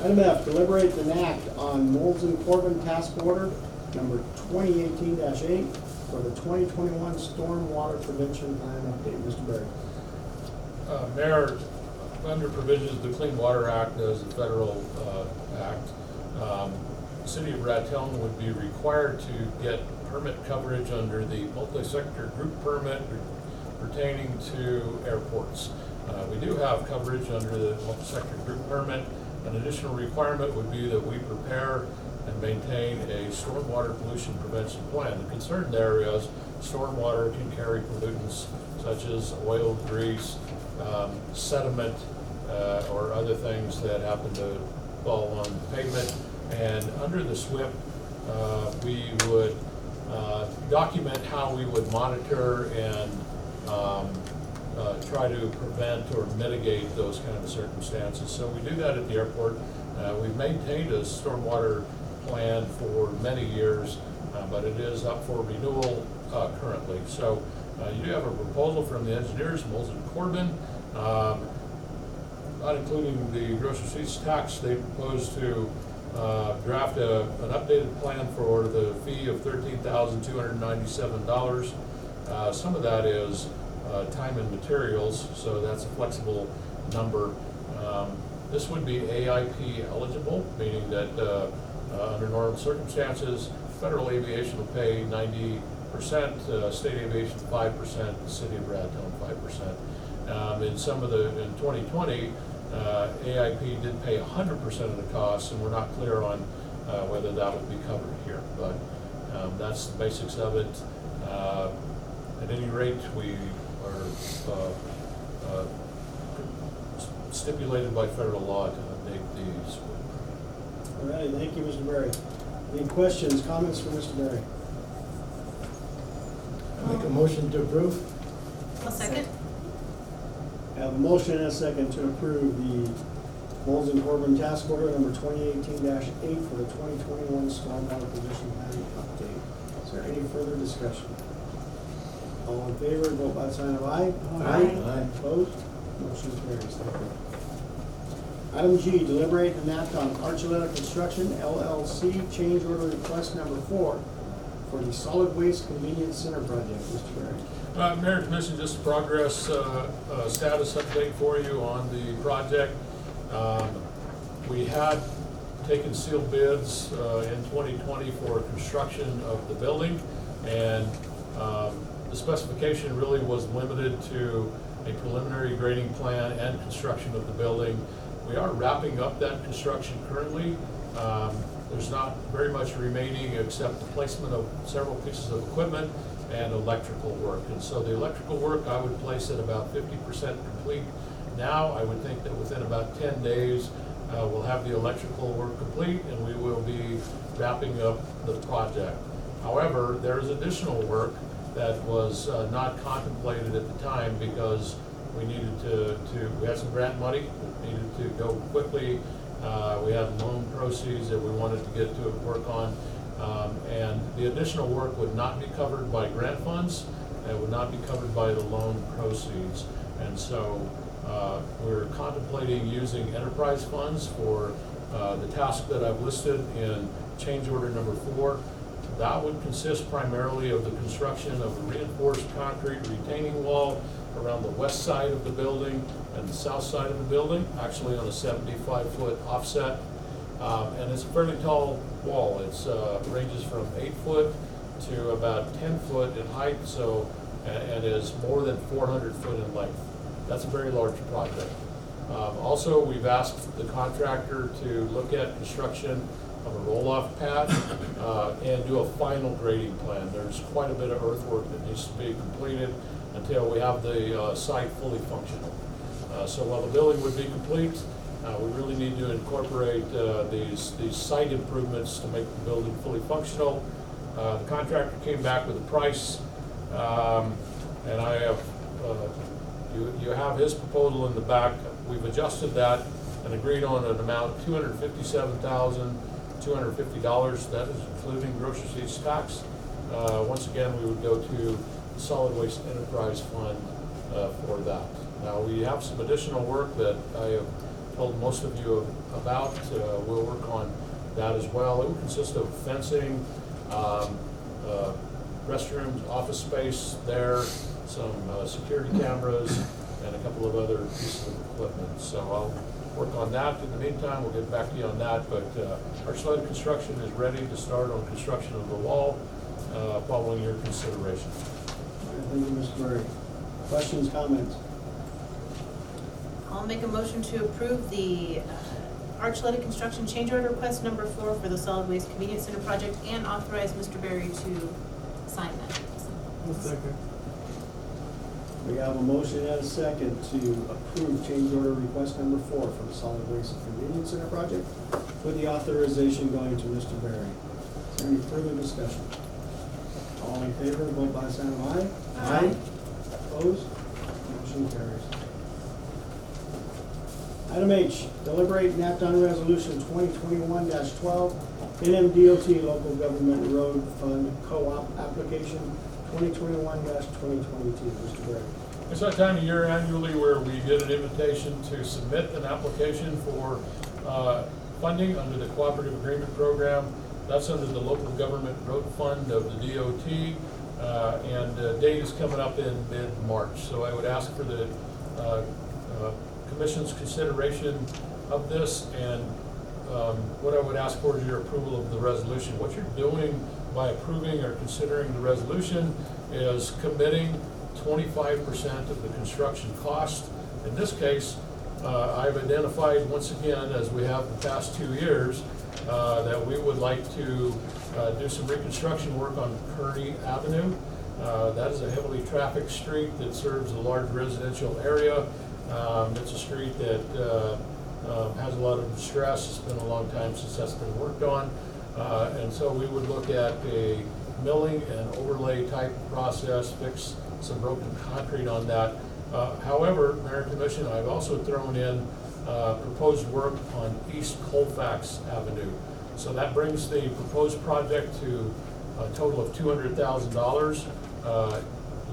Item F, deliberate and act on Moulds and Corbin Task Order number 2018-8 for the 2021 Stormwater Prevention Plan update. Mr. Berry. Mayor, under provisions of the Clean Water Act as a federal act, the City of Raton would be required to get permit coverage under the multi-sector group permit pertaining to airports. We do have coverage under the multi-sector group permit. An additional requirement would be that we prepare and maintain a stormwater pollution prevention plan. The concern there is stormwater can carry pollutants such as oil, grease, sediment, or other things that happen to fall on pavement. And under the SWIP, we would document how we would monitor and try to prevent or mitigate those kind of circumstances. So we do that at the airport. We've maintained a stormwater plan for many years, but it is up for renewal currently. So you do have a proposal from the engineers, Moulds and Corbin, not including the gross receipts tax. They propose to draft an updated plan for the fee of $13,297. Some of that is time and materials, so that's a flexible number. This would be AIP eligible, meaning that under normal circumstances, federal aviation will pay 90%, state aviation 5%, the city of Raton 5%. In 2020, AIP did pay 100% of the costs, and we're not clear on whether that would be covered here, but that's the basics of it. At any rate, we are stipulated by federal law to update these. All right, thank you, Mr. Berry. Any questions, comments for Mr. Berry? Make a motion to approve? I'll second. I have a motion and a second to approve the Moulds and Corbin Task Order number 2018-8 for the 2021 Stormwater Prevention Plan update. Is there any further discussion? All in favor, vote by the sign of aye. Aye. Opposed? Motion carries. Thank you. Item G, deliberate and act on Archuleta Construction LLC change order request number 4 for the Solid Waste Convenience Center project. Mr. Berry. Mayor and Commission, just a progress status update for you on the project. We had taken sealed bids in 2020 for construction of the building, and the specification really was limited to a preliminary grading plan and construction of the building. We are wrapping up that construction currently. There's not very much remaining except the placement of several pieces of equipment and electrical work. And so the electrical work, I would place at about 50% complete. Now, I would think that within about 10 days, we'll have the electrical work complete and we will be wrapping up the project. However, there is additional work that was not contemplated at the time because we needed we had some grant money that needed to go quickly. We had loan proceeds that we wanted to get to work on. And the additional work would not be covered by grant funds, and it would not be covered by the loan proceeds. And so we're contemplating using enterprise funds for the task that I've listed in change order number 4. That would consist primarily of the construction of a reinforced concrete retaining wall around the west side of the building and the south side of the building, actually on a 75-foot offset. And it's a fairly tall wall. It's ranges from 8 foot to about 10 foot in height, so, and is more than 400 foot in length. That's a very large project. Also, we've asked the contractor to look at construction of a roll-off pad and do a final grading plan. There's quite a bit of earthwork that needs to be completed until we have the site fully functional. So while the building would be complete, we really need to incorporate these site improvements to make the building fully functional. The contractor came back with a price, and I have, you have his proposal in the back. We've adjusted that and agreed on an amount $257,250. That is including grocery receipts tax. Once again, we would go to the Solid Waste Enterprise Fund for that. Now, we have some additional work that I have told most of you about. We'll work on that as well. It will consist of fencing, restrooms, office space there, some security cameras, and a couple of other pieces of equipment. So I'll work on that. In the meantime, we'll get back to you on that, but our sled construction is ready to start on construction of the wall following your consideration. Thank you, Mr. Murray. Questions, comments? I'll make a motion to approve the Archletic Construction Change Order Request number 4 for the Solid Waste Convenience Center project and authorize Mr. Berry to sign that. I'll second. We have a motion and a second to approve change order request number 4 for the Solid Waste Convenience Center project with the authorization going to Mr. Berry. Is there any further discussion? All in favor, vote by sign of aye. Aye. Opposed? Motion carries. Item H, deliberate and act on resolution 2021-12, NMDOT Local Government Road Fund Co-op application 2021-2022. Mr. Berry. It's that time of year annually where we get an invitation to submit an application for funding under the Cooperative Agreement Program. That's under the Local Government Road Fund of the DOT, and the date is coming up in mid-March. So I would ask for the Commission's consideration of this, and what I would ask for is your approval of the resolution. What you're doing by approving or considering the resolution is committing 25% of the construction cost. In this case, I've identified once again, as we have the past 2 years, that we would like to do some reconstruction work on Kearney Avenue. That is a heavily trafficked street that serves a large residential area. It's a street that has a lot of distress. It's been a long time since that's been worked on. And so we would look at a milling and overlay type process, fix some broken concrete on that. However, Mayor and Commission, I've also thrown in proposed work on East Colfax Avenue. So that brings the proposed project to a total of $200,000.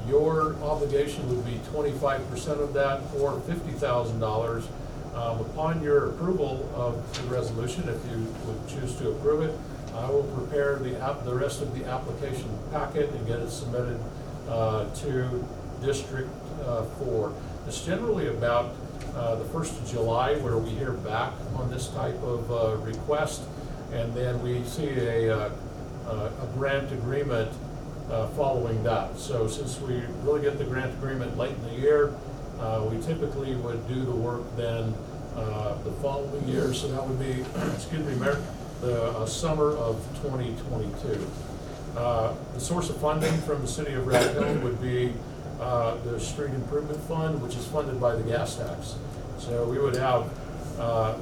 Your obligation would be 25% of that, or $50,000. Upon your approval of the resolution, if you would choose to approve it, I will prepare the rest of the application packet and get it submitted to District 4. It's generally about the 1st of July where we hear back on this type of request, and then we see a grant agreement following that. So since we really get the grant agreement late in the year, we typically would do the work then the following year. So that would be, excuse me, Mayor, the summer of 2022. The source of funding from the city of Raton would be the street improvement fund, which is funded by the gas tax. So we would have,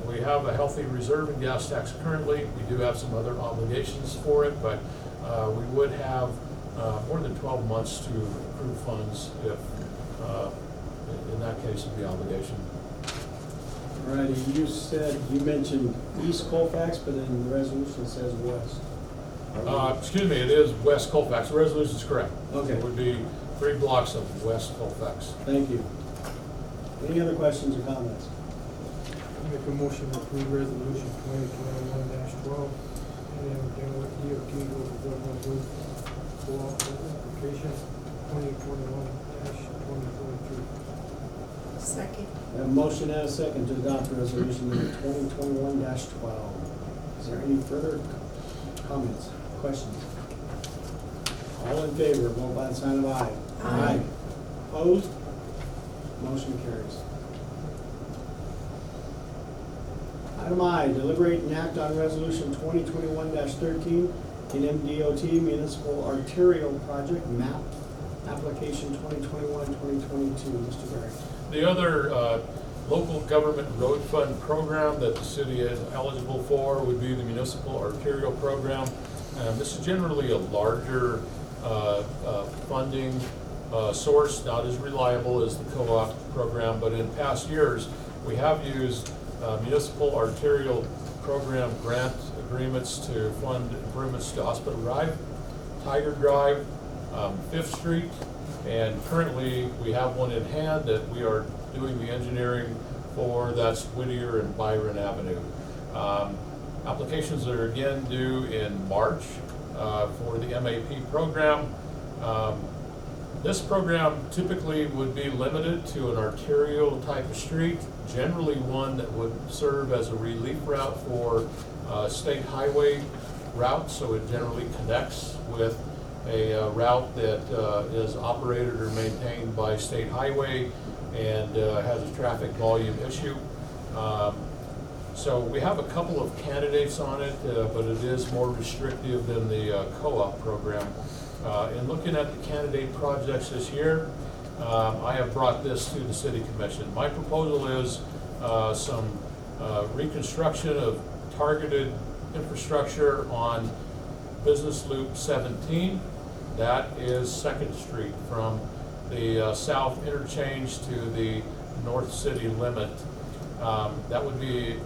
we have a healthy reserve in gas tax currently. We do have some other obligations for it, but we would have more than 12 months to approve funds if, in that case, of the obligation. All righty, you mentioned East Colfax, but in the resolution it says west. Excuse me, it is West Colfax. The resolution is correct. Okay. It would be 3 blocks of West Colfax. Thank you. Any other questions or comments? Make a motion to approve resolution 2021-12, and DOT local government group co-op application 2021-2023. Second. We have a motion and a second to adopt resolution number 2021-12. Is there any further comments, questions? All in favor, vote by the sign of aye. Aye. Opposed? Motion carries. Item I, deliberate and act on resolution 2021-13 in MDOT Municipal Arterial Project MAP, application 2021-2022. Mr. Berry. The other local government road fund program that the city is eligible for would be the municipal arterial program. This is generally a larger funding source, not as reliable as the co-op program, but in past years, we have used municipal arterial program grant agreements to fund improvements to Hospital Drive, Tiger Drive, 5th Street, and currently we have one in hand that we are doing the engineering for. That's Whittier and Byron Avenue. Applications are again due in March for the MAP program. This program typically would be limited to an arterial type of street, generally one that would serve as a relief route for state highway route, so it generally connects with a route that is operated or maintained by state highway and has a traffic volume issue. So we have a couple of candidates on it, but it is more restrictive than the co-op program. In looking at the candidate projects this year, I have brought this to the City Commission. My proposal is some reconstruction of targeted infrastructure on Business Loop 17. That is 2nd Street from the south interchange to the North City limit. That would be,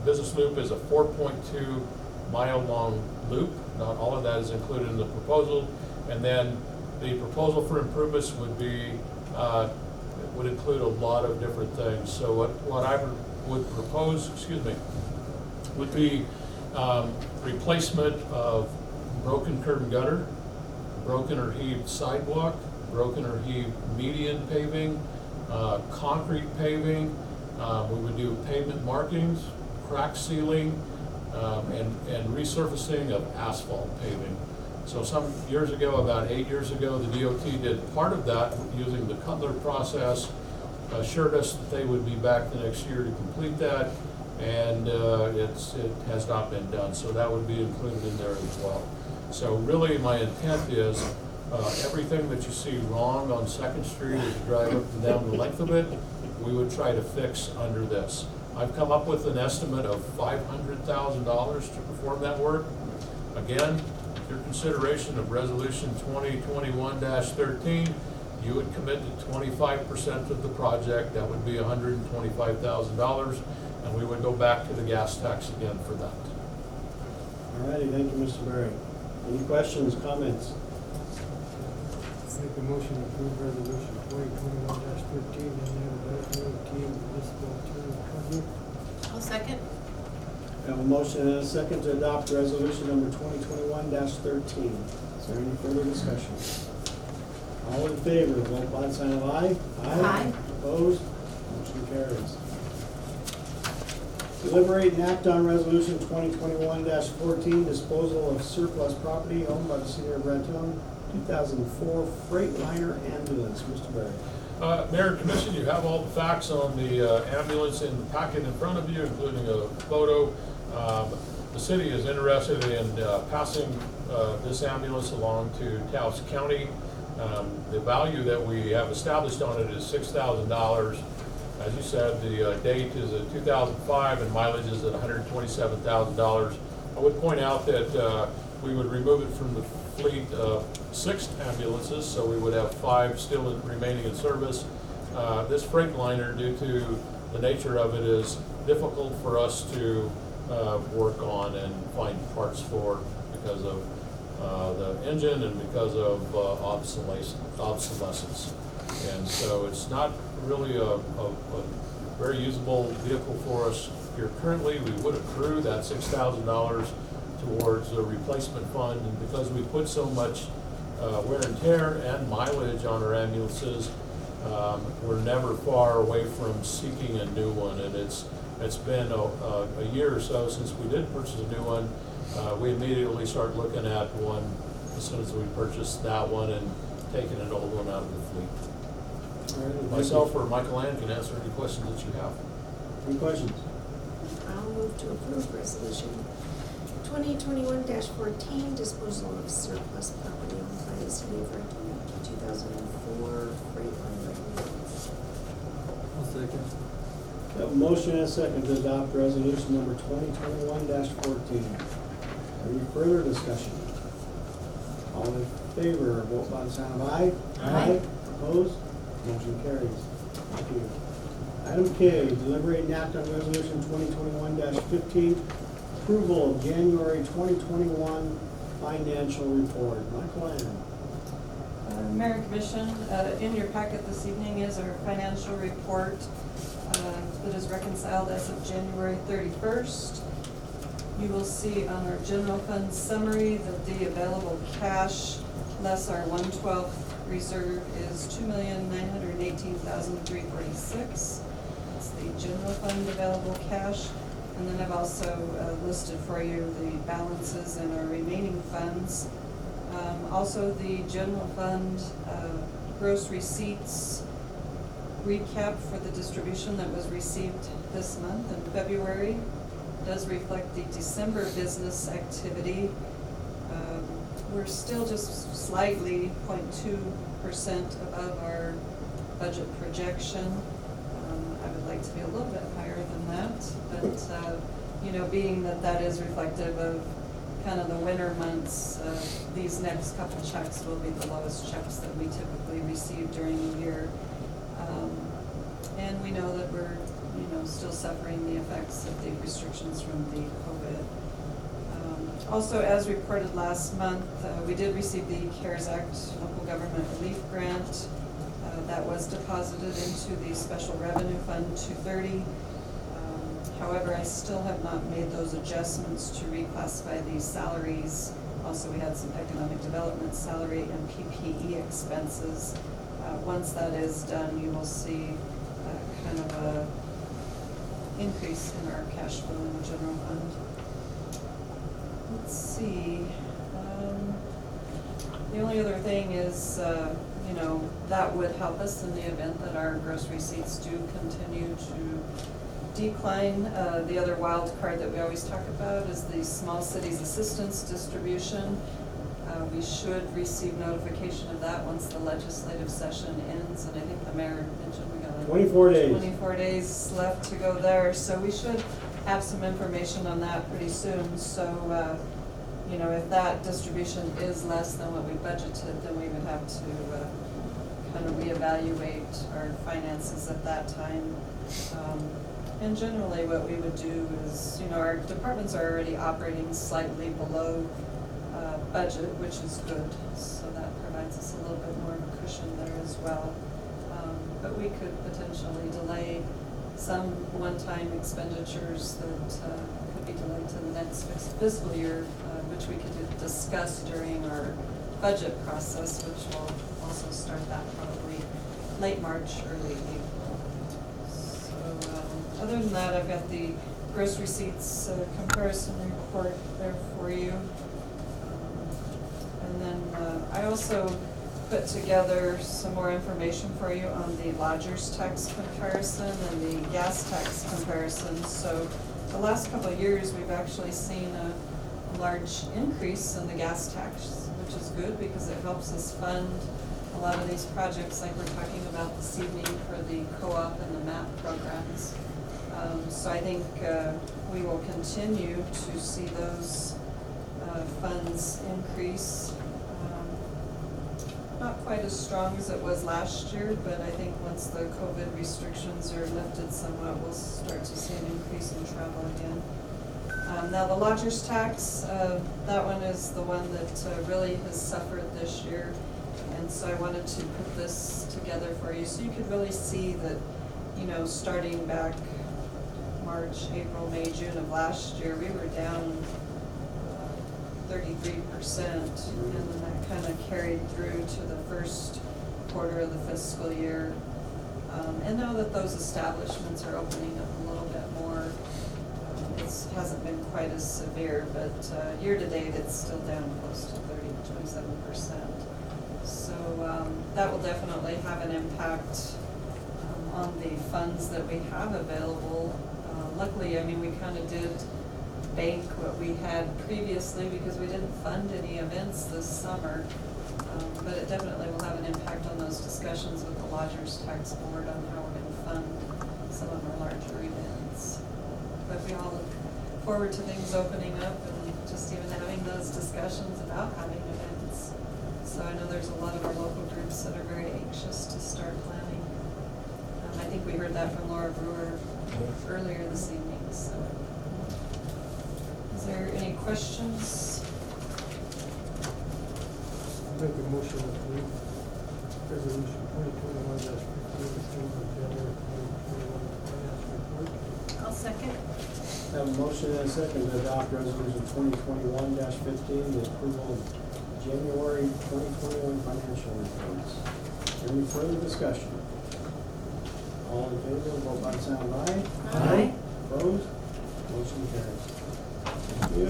Business Loop is a 4.2 mile long loop. Not all of that is included in the proposal. And then the proposal for improvements would be, would include a lot of different things. So what I would propose, would be replacement of broken curb and gutter, broken or heaved sidewalk, broken or heaved median paving, concrete paving. We would do pavement markings, crack sealing, and resurfacing of asphalt paving. So some years ago, about 8 years ago, the DOT did part of that using the Cutler process, assured us that they would be back the next year to complete that, and it has not been done, so that would be included in there as well. So really my intent is everything that you see wrong on 2nd Street as you drive up and down the length of it, we would try to fix under this. I've come up with an estimate of $500,000 to perform that work. Again, your consideration of resolution 2021-13, you would commit to 25% of the project. That would be $125,000, and we would go back to the gas tax again for that. All righty, thank you, Mr. Berry. Any questions, comments? Make a motion to approve resolution 2021-13, and then DOT municipal arterial project. I'll second. We have a motion and a second to adopt resolution number 2021-13. Is there any further discussion? All in favor, vote by the sign of aye. Aye. Opposed? Motion carries. Deliberate and act on resolution 2021-14, disposal of surplus property owned by the city of Raton, 2004 Freightliner ambulance. Mr. Berry. Mayor and Commission, you have all the facts on the ambulance in the packet in front of you, including a photo. the city is interested in passing this ambulance along to Taos County. The value that we have established on it is $6,000. As you said, the date is in 2005 and mileage is at $127,000. I would point out that we would remove it from the fleet of 6 ambulances, so we would have 5 still remaining in service. This Freightliner, due to the nature of it, is difficult for us to work on and find parts for because of the engine and because of obsolescence. And so it's not really a very usable vehicle for us here currently. We would accrue that $6,000 towards the replacement fund, and because we put so much wear and tear and mileage on our ambulances, we're never far away from seeking a new one. And it's been a year or so since we did purchase a new one. We immediately start looking at one as soon as we purchased that one and taking an old one out of the fleet. All right, Myself or Michael Ann can answer any questions that you have. Any questions? I'll move to approve resolution 2021-14, disposal of surplus property owned by the city of Raton, 2004 Freightliner. I'll second. Have a motion and a second to adopt resolution number 2021-14. Any further discussion? All in favor, vote by the sign of aye. Aye. Opposed? Motion carries. Thank you. Item K, deliberate and act on resolution 2021-15, approval of January 2021 financial report. Michael Ann. Mayor and Commission, in your packet this evening is our financial report that is reconciled as of January 31st. You will see on our general fund summary that the available cash less our 1/12 reserve is $2,918,346. That's the general fund available cash. And then I've also listed for you the balances in our remaining funds. Also, the general fund gross receipts recap for the distribution that was received this month in February does reflect the December business activity. We're still just slightly 0.2% above our budget projection. I would like to be a little bit higher than that, but being that that is reflective of kind of the winter months, these next couple checks will be the lowest checks that we typically receive during the year. And we know that we're, still suffering the effects of the restrictions from the COVID. Also, as reported last month, we did receive the CARES Act Local Government Relief Grant. That was deposited into the Special Revenue Fund 230. However, I still have not made those adjustments to reclassify these salaries. Also, we had some economic development salary and PPE expenses. Once that is done, you will see kind of a increase in our cash flow in the general fund. Let's see. The only other thing is, that would help us in the event that our gross receipts do continue to decline. The other wild card that we always talk about is the small cities assistance distribution. We should receive notification of that once the legislative session ends, and I think the mayor mentioned we got 24 days. 24 days left to go there, so we should have some information on that pretty soon. So, if that distribution is less than what we budgeted, then we would have to kind of reevaluate our finances at that time. And generally what we would do is, our departments are already operating slightly below budget, which is good, so that provides us a little bit more of a cushion there as well. But we could potentially delay some one-time expenditures that could be delayed to the next fiscal year, which we could discuss during our budget process, which will also start that probably late March, early April. So other than that, I've got the gross receipts comparison report there for you. And then I also put together some more information for you on the lodger's tax comparison and the gas tax comparison. So the last couple of years, we've actually seen a large increase in the gas tax, which is good because it helps us fund a lot of these projects like we're talking about this evening for the co-op and the MAP programs. So I think we will continue to see those funds increase. Not quite as strong as it was last year, but I think once the COVID restrictions are lifted somewhat, we'll start to see an increase in travel again. Now the lodger's tax, that one is the one that really has suffered this year. And so I wanted to put this together for you so you could really see that, you know, starting back March, April, May, June of last year, we were down 33%, and then that kind of carried through to the first quarter of the fiscal year. And now that those establishments are opening up a little bit more, it hasn't been quite as severe, but year to date, it's still down close to 27%. So that will definitely have an impact on the funds that we have available. Luckily, I mean, we kind of did bank what we had previously because we didn't fund any events this summer. But it definitely will have an impact on those discussions with the Lodgers Tax Board on how we're going to fund some of our larger events. But we all look forward to things opening up and just even having those discussions about having events. So I know there's a lot of our local groups that are very anxious to start planning. I think we heard that from Laura Brewer earlier this evening. So, is there any questions? Make a motion to approve resolution 2021-15, January 2021 finance report. I'll second. Have a motion and a second to adopt resolution 2021-15, the approval of January 2021 financial reports. Any further discussion? All in favor, vote by sign of aye. Aye. Opposed? Motion carries. Thank you.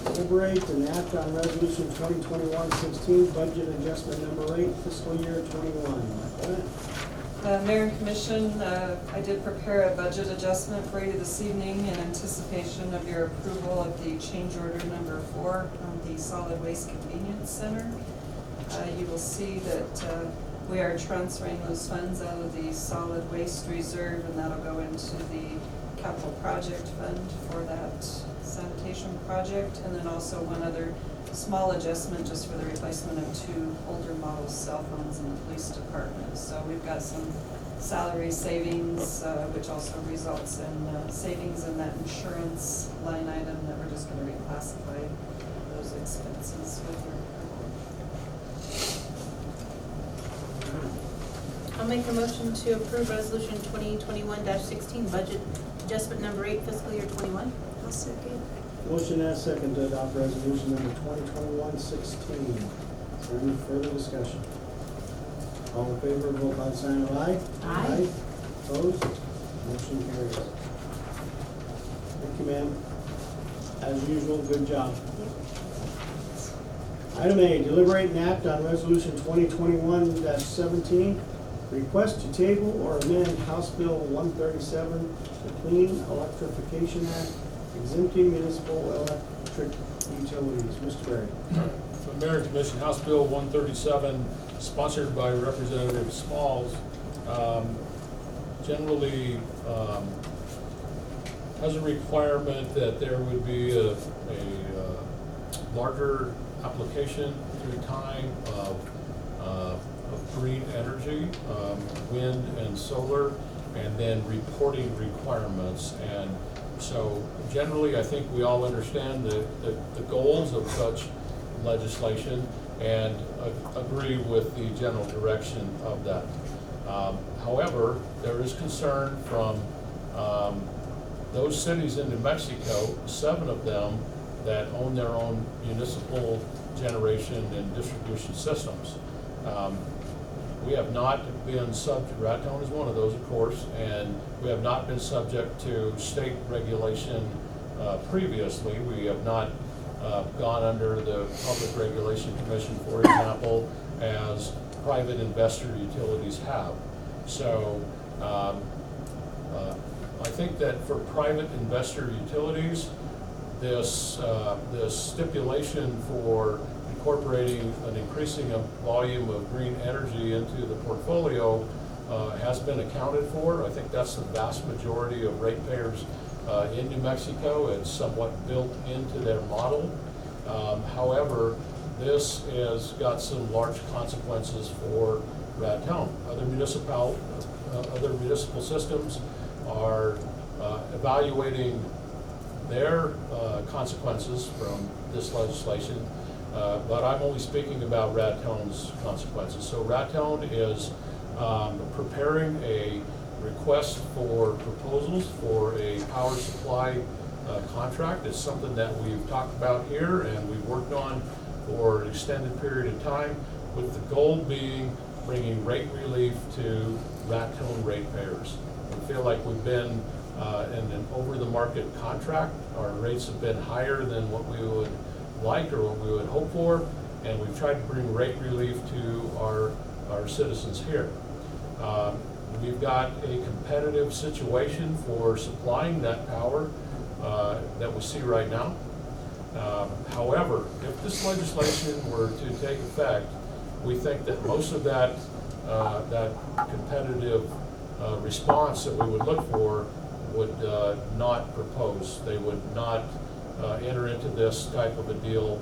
Deliberate and act on resolution 2021-16, budget adjustment number 8, fiscal year 21. Mayor and Commission, I did prepare a budget adjustment for you this evening in anticipation of your approval of the change order number 4 on the Solid Waste Convenience Center. You will see that we are transferring those funds out of the Solid Waste Reserve, and that'll go into the Capital Project Fund for that sanitation project, and then also one other small adjustment just for the replacement of 2 older model cell phones in the police department. So we've got some salary savings, which also results in savings in that insurance line item that we're just going to reclassify those expenses with your approval. I'll make a motion to approve resolution 2021-16, budget adjustment number 8, fiscal year 21. I'll second. Motion and a second to adopt resolution number 2021-16. Is there any further discussion? All in favor, vote by the sign of aye. Aye. Opposed? Motion carries. Thank you, ma'am. As usual, good job. Item A, deliberate and act on resolution 2021-17, request to table or amend House Bill 137, the Clean Electrification Act, exempting municipal electric utilities. Mr. Berry. So Mayor and Commission, House Bill 137, sponsored by Representative Smalls, generally has a requirement that there would be a larger application through time of green energy, wind and solar, and then reporting requirements. And so generally, I think we all understand the goals of such legislation and agree with the general direction of that. However, there is concern from those cities in New Mexico, 7 of them, that own their own municipal generation and distribution systems. We have not been subject, Raton is one of those, of course, and we have not been subject to state regulation previously. We have not gone under the Public Regulation Commission, for example, as private investor utilities have. So, like think that for private investor utilities, this stipulation for incorporating an increasing volume of green energy into the portfolio has been accounted for. I think that's the vast majority of ratepayers in New Mexico. It's somewhat built into their model. However, this has got some large consequences for Raton. Other municipal systems are evaluating their consequences from this legislation, but I'm only speaking about Raton's consequences. So Raton is preparing a request for proposals for a power supply contract. It's something that we've talked about here and we've worked on for an extended period of time, with the goal being bringing rate relief to Raton ratepayers. We feel like we've been in an over-the-market contract. Our rates have been higher than what we would like or what we would hope for, and we've tried to bring rate relief to our citizens here. We've got a competitive situation for supplying that power that we see right now. However, if this legislation were to take effect, we think that most of that competitive response that we would look for would not propose. They would not enter into this type of a deal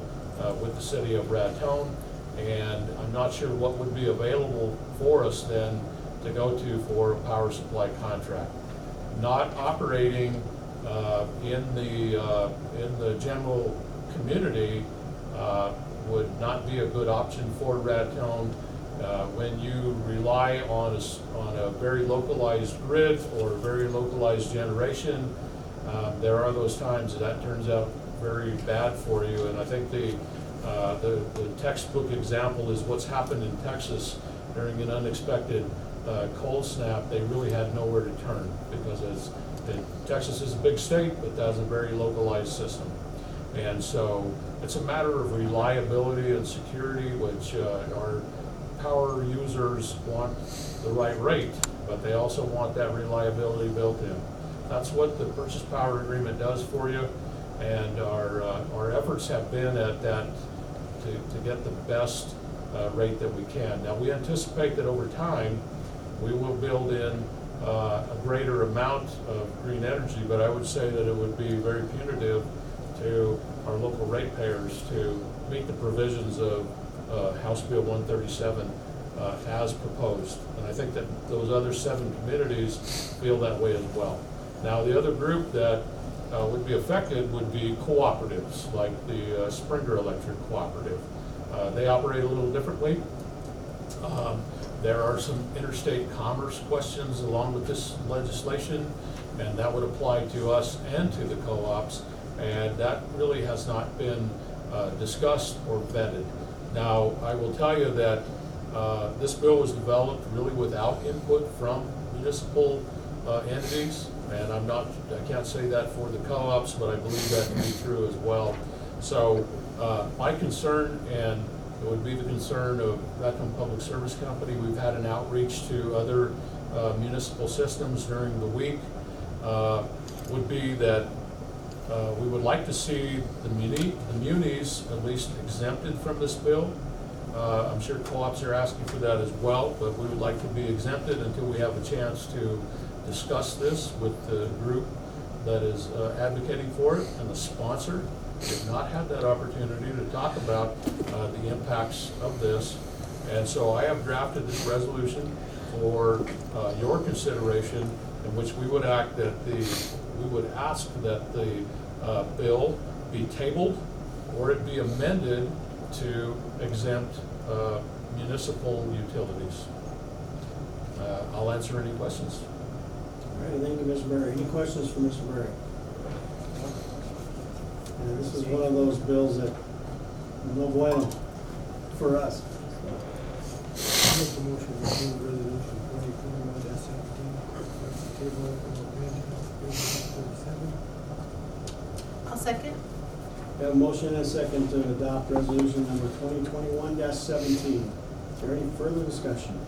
with the city of Raton, and I'm not sure what would be available for us then to go to for a power supply contract. Not operating in the general community would not be a good option for Raton. When you rely on a very localized grid or very localized generation, there are those times that turns out very bad for you. And I think the textbook example is what's happened in Texas during an unexpected cold snap. They really had nowhere to turn because Texas is a big state, but that's a very localized system. And so it's a matter of reliability and security, which our power users want the right rate, but they also want that reliability built in. That's what the purchase power agreement does for you, and our efforts have been at that to get the best rate that we can. Now, we anticipate that over time we will build in a greater amount of green energy, but I would say that it would be very punitive to our local ratepayers to meet the provisions of House Bill 137 as proposed. And I think that those other 7 communities feel that way as well. Now, the other group that would be affected would be cooperatives, like the Springer Electric Cooperative. They operate a little differently. There are some interstate commerce questions along with this legislation, and that would apply to us and to the co-ops, and that really has not been discussed or vetted. Now, I will tell you that this bill was developed really without input from municipal entities, and I can't say that for the co-ops, but I believe that to be true as well. So my concern, and it would be the concern of Raton Public Service Company, we've had an outreach to other municipal systems during the week, would be that we would like to see the munis at least exempted from this bill. I'm sure co-ops are asking for that as well, but we would like to be exempted until we have a chance to discuss this with the group that is advocating for it and the sponsor. We have not had that opportunity to talk about the impacts of this. And so I have drafted this resolution for your consideration, in which we would ask that the bill be tabled or it be amended to exempt municipal utilities. I'll answer any questions. All right, thank you, Mr. Berry. Any questions for Mr. Berry? And this is one of those bills that no bueno for us. Make the motion to approve resolution 2021-17, table of 37. I'll second. We have a motion and a second to adopt resolution number 2021-17. Is there any further discussion?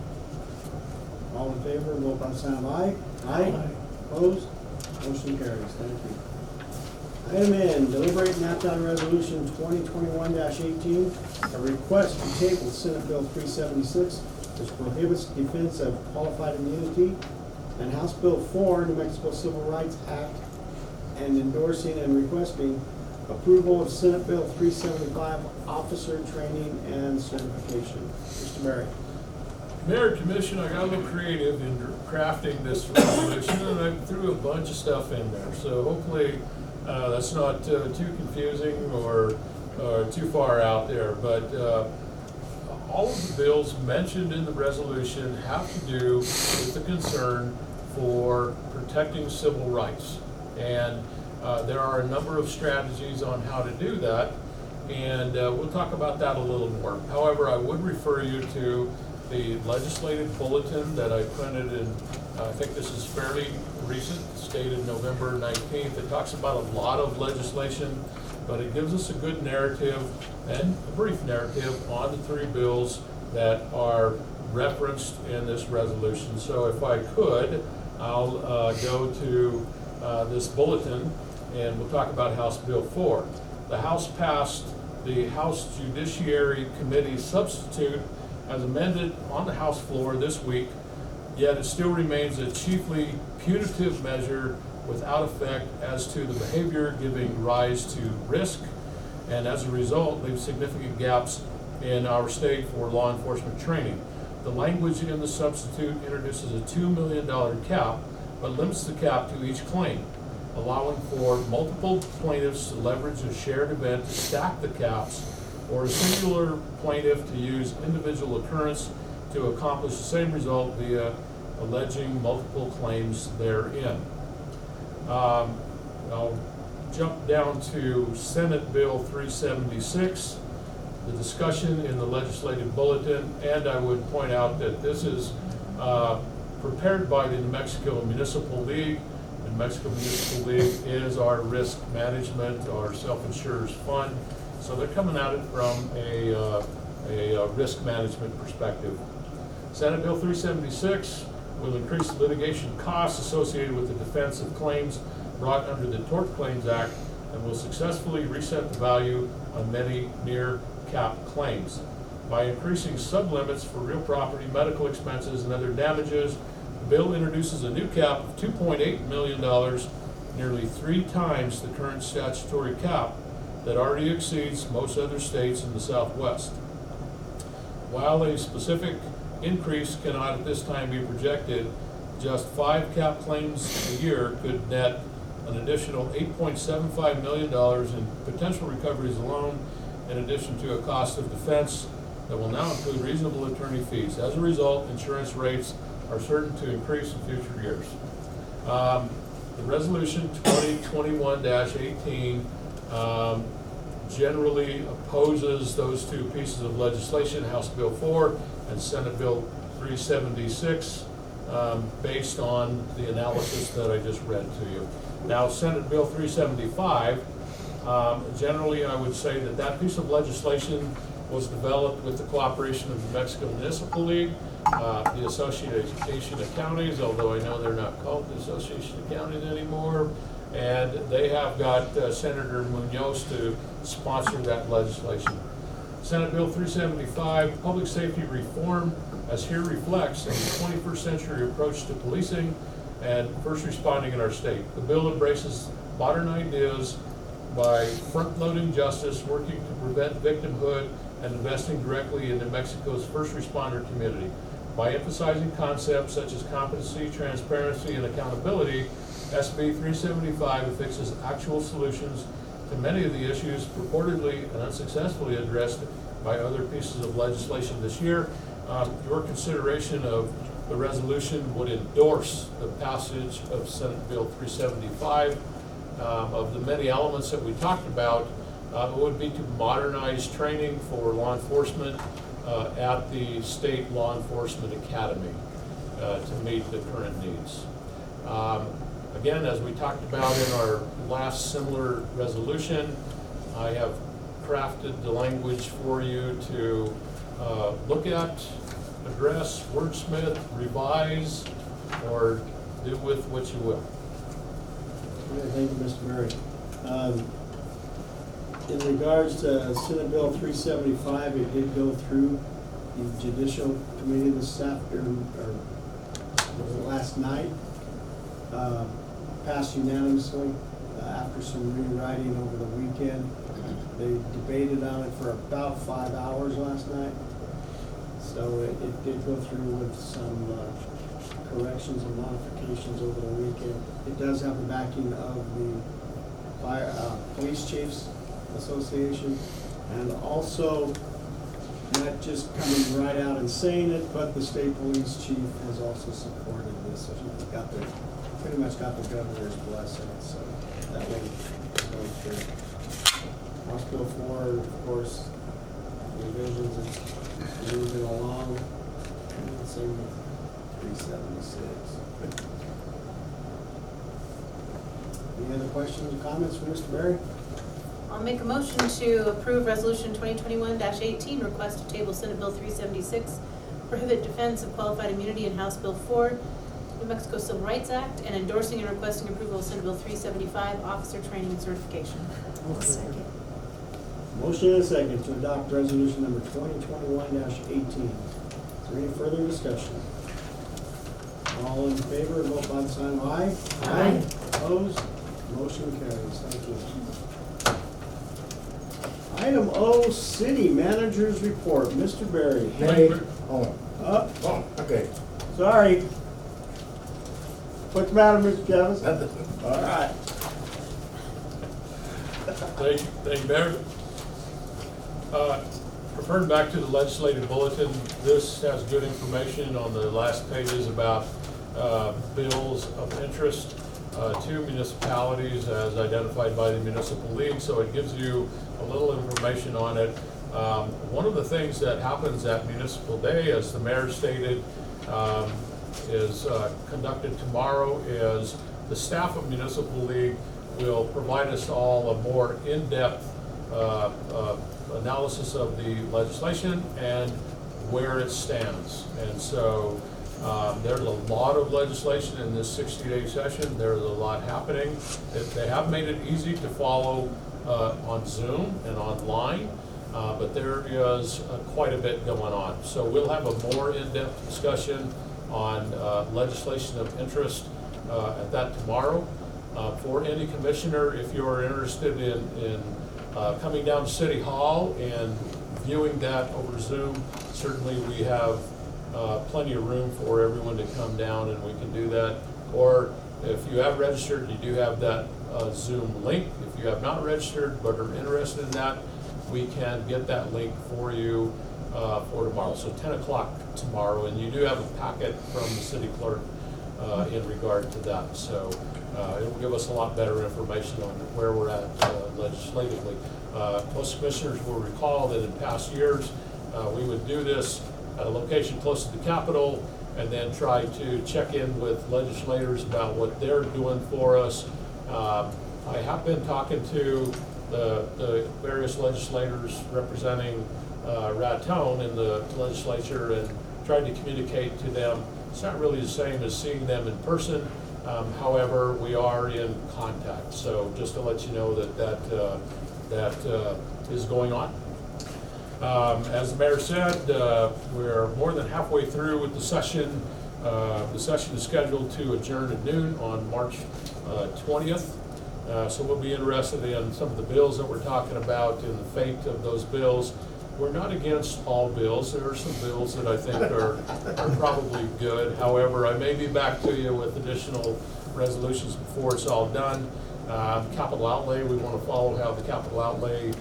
All in favor, vote by sign of aye. Aye. Opposed? Motion carries, thank you. Item N, deliberate and act on resolution 2021-18, a request to table Senate Bill 376, which prohibits defense of qualified immunity, and House Bill 4, New Mexico Civil Rights Act, and endorsing and requesting approval of Senate Bill 375, officer training and certification. Mr. Barry. Mayor and Commission, I got a little creative in crafting this resolution, and I threw a bunch of stuff in there. So hopefully that's not too confusing or too far out there. But all of the bills mentioned in the resolution have to do with the concern for protecting civil rights. And there are a number of strategies on how to do that, and we'll talk about that a little more. However, I would refer you to the legislative bulletin that I printed in, I think this is fairly recent, dated November 19th. It talks about a lot of legislation, but it gives us a good narrative and a brief narrative on the three bills that are referenced in this resolution. So if I could, I'll go to this bulletin, and we'll talk about House Bill 4. The House passed the House Judiciary Committee substitute as amended on the House floor this week, yet it still remains a chiefly punitive measure without effect as to the behavior giving rise to risk, and as a result leaves significant gaps in our state for law enforcement training. The language in the substitute introduces a $2 million cap, but limits the cap to each claim, allowing for multiple plaintiffs to leverage a shared event to stack the caps, or a singular plaintiff to use individual occurrence to accomplish the same result via alleging multiple claims therein. I'll jump down to Senate Bill 376, the discussion in the legislative bulletin, and I would point out that this is prepared by the New Mexico Municipal League. The New Mexico Municipal League is our risk management, our self-insurers fund. So they're coming at it from a risk management perspective. Senate Bill 376 will increase the litigation costs associated with the defense of claims brought under the Tort Claims Act, and will successfully reset the value on many near cap claims. By increasing sublimits for real property, medical expenses, and other damages, the bill introduces a new cap of $2.8 million, nearly 3 times the current statutory cap that already exceeds most other states in the Southwest. While a specific increase cannot at this time be projected, just 5 cap claims a year could net an additional $8.75 million in potential recoveries alone, in addition to a cost of defense that will now include reasonable attorney fees. As a result, insurance rates are certain to increase in future years. The resolution 2021-18 generally opposes those two pieces of legislation, House Bill 4 and Senate Bill 376, based on the analysis that I just read to you. Now, Senate Bill 375, generally I would say that that piece of legislation was developed with the cooperation of the Mexican Municipal League, the Association of Counties, although I know they're not called the Association of Counties anymore, and they have got Senator Munoz to sponsor that legislation. Senate Bill 375, public safety reform, as here reflects, a 21st century approach to policing and first responding in our state. The bill embraces modern ideas by front-loading justice, working to prevent victimhood, and investing directly in New Mexico's first responder community. By emphasizing concepts such as competency, transparency, and accountability, SB 375 affixes actual solutions to many of the issues purportedly and unsuccessfully addressed by other pieces of legislation this year. Your consideration of the resolution would endorse the passage of Senate Bill 375. Of the many elements that we talked about, would be to modernize training for law enforcement at the State Law Enforcement Academy to meet the current needs. Again, as we talked about in our last similar resolution, I have crafted the language for you to look at, address, wordsmith, revise, or do with what you will. Okay, thank you, Mr. Murray. In regards to Senate Bill 375, it did go through the Judicial Committee this afternoon, or was it last night? Passed unanimously after some rewriting over the weekend. They debated on it for about 5 hours last night. So it did go through with some corrections and modifications over the weekend. It does have the backing of the Police Chiefs Association, and also not just coming right out and saying it, but the state police chief has also supported this. So he's got pretty much got the governor's blessing, so that way it's going through. House Bill 4, of course, revisions, it's moving along. Same with 376. Any other questions or comments from Mr. Berry? I'll make a motion to approve Resolution 2021-18, request to table Senate Bill 376, prohibit defense of qualified immunity, and House Bill 4, New Mexico Civil Rights Act, and endorsing and requesting approval of Senate Bill 375, officer training and certification. I'll second. Motion and a second to adopt resolution number 2021-18. Is there any further discussion? All in favor, vote by the sign of aye. Aye. Opposed? Motion carries. Thank you. Item O, City Manager's Report. Mr. Berry. Nay. Oh, Oh, okay. sorry. What's the matter, Mr. Jevis? Nothing. All right. Thank you, Mayor. Referring back to the legislative bulletin, this has good information on the last pages about bills of interest to municipalities as identified by the Municipal League, so it gives you a little information on it. One of the things that happens at Municipal Day, as the mayor stated, is conducted tomorrow, is the staff of Municipal League will provide us all a more in-depth analysis of the legislation and where it stands. And so there's a lot of legislation in this 60-day session. There's a lot happening. They have made it easy to follow on Zoom and online, but there is quite a bit going on. So we'll have a more in-depth discussion on legislation of interest at that tomorrow. For any commissioner, if you're interested in coming down to City Hall and viewing that over Zoom, certainly we have plenty of room for everyone to come down and we can do that. Or if you have registered, you do have that Zoom link. If you have not registered but are interested in that, we can get that link for you for tomorrow. So 10 o'clock tomorrow, and you do have a packet from the city clerk in regard to that. So it will give us a lot better information on where we're at legislatively. Most commissioners will recall that in past years, we would do this at a location close to the Capitol and then try to check in with legislators about what they're doing for us. I have been talking to the various legislators representing Raton in the legislature and tried to communicate to them. It's not really the same as seeing them in person. However, we are in contact. So just to let you know that is going on. As the mayor said, we're more than halfway through with the session. The session is scheduled to adjourn at noon on March 20th. So we'll be interested in some of the bills that we're talking about and the fate of those bills. We're not against all bills. There are some bills that I think are probably good. However, I may be back to you with additional resolutions before it's all done. Capital outlay, we want to follow how the capital outlay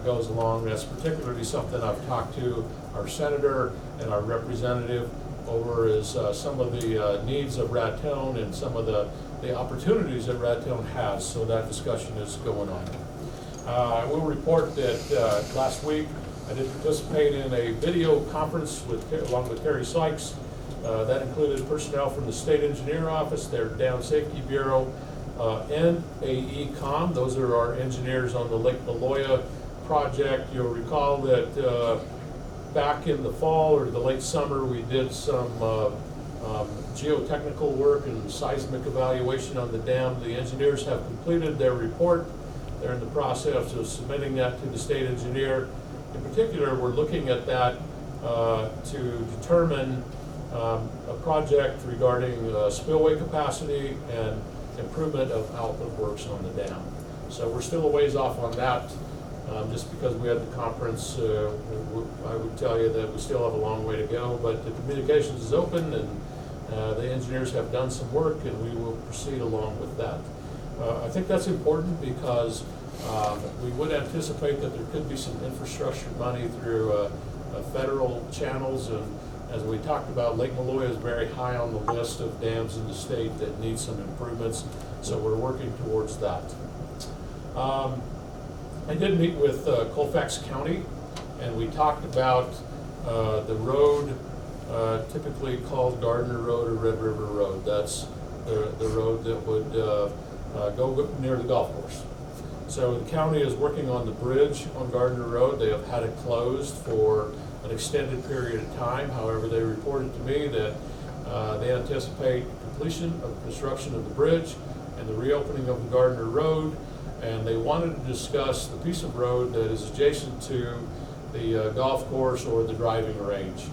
goes along. That's particularly something I've talked to our senator and our representative over, is some of the needs of Raton and some of the opportunities that Raton has. So that discussion is going on. I will report that last week I did participate in a video conference along with Terry Sykes. That included personnel from the State Engineer Office, their Dam Safety Bureau, and AECOM. Those are our engineers on the Lake Maloya project. You'll recall that back in the fall or the late summer, we did some geotechnical work and seismic evaluation on the dam. The engineers have completed their report. They're in the process of submitting that to the state engineer. In particular, we're looking at that to determine a project regarding spillway capacity and improvement of outlet works on the dam. So we're still a ways off on that. Just because we had the conference, I would tell you that we still have a long way to go, but the communications is open and the engineers have done some work and we will proceed along with that. I think that's important because we would anticipate that there could be some infrastructure money through federal channels, and as we talked about, Lake Maloya is very high on the list of dams in the state that need some improvements, so we're working towards that. I did meet with Colfax County, and we talked about the road typically called Gardner Road or Red River Road. That's the road that would go near the golf course. So the county is working on the bridge on Gardner Road. They have had it closed for an extended period of time. However, they reported to me that they anticipate completion of construction of the bridge and the reopening of the Gardner Road, and they wanted to discuss the piece of road that is adjacent to the golf course or the driving range.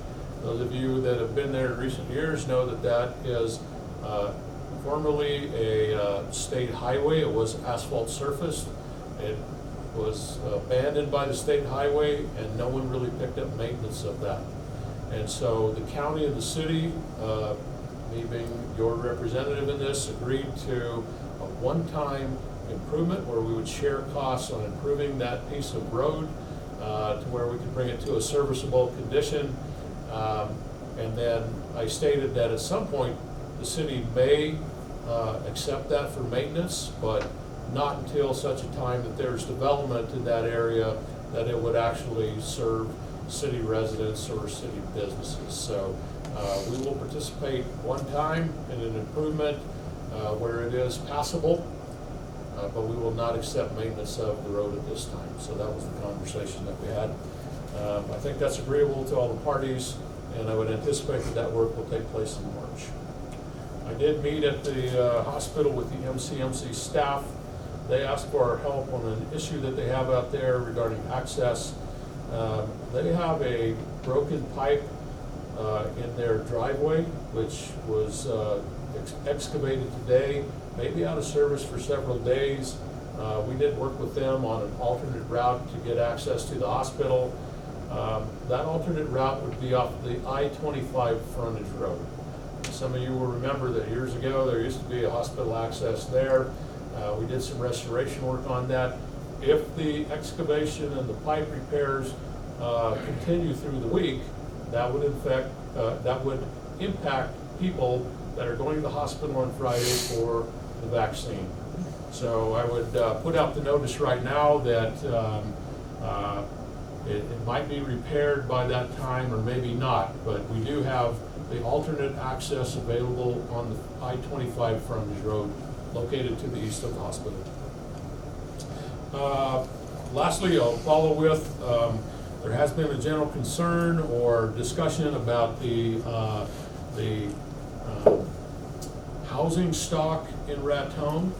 Those of you that have been there in recent years know that that is formerly a state highway. It was asphalt surfaced. It was abandoned by the state highway, and no one really picked up maintenance of that. And so the county and the city, me being your representative in this, agreed to a one-time improvement where we would share costs on improving that piece of road to where we could bring it to a serviceable condition. And then I stated that at some point the city may accept that for maintenance, but not until such a time that there's development in that area that it would actually serve city residents or city businesses. So we will participate one time in an improvement where it is passable, but we will not accept maintenance of the road at this time. So that was the conversation that we had. I think that's agreeable to all the parties, and I would anticipate that that work will take place in March. I did meet at the hospital with the MCMC staff. They asked for our help on an issue that they have out there regarding access. They have a broken pipe in their driveway, which was excavated today, maybe out of service for several days. We did work with them on an alternate route to get access to the hospital. That alternate route would be off the I-25 frontage road. Some of you will remember that years ago there used to be a hospital access there. We did some restoration work on that. If the excavation and the pipe repairs continue through the week, that would impact people that are going to the hospital on Friday for the vaccine. So I would put out the notice right now that it might be repaired by that time or maybe not, but we do have the alternate access available on the I-25 frontage road located to the east of the hospital. Lastly, I'll follow with, there has been a general concern or discussion about the housing stock in Raton.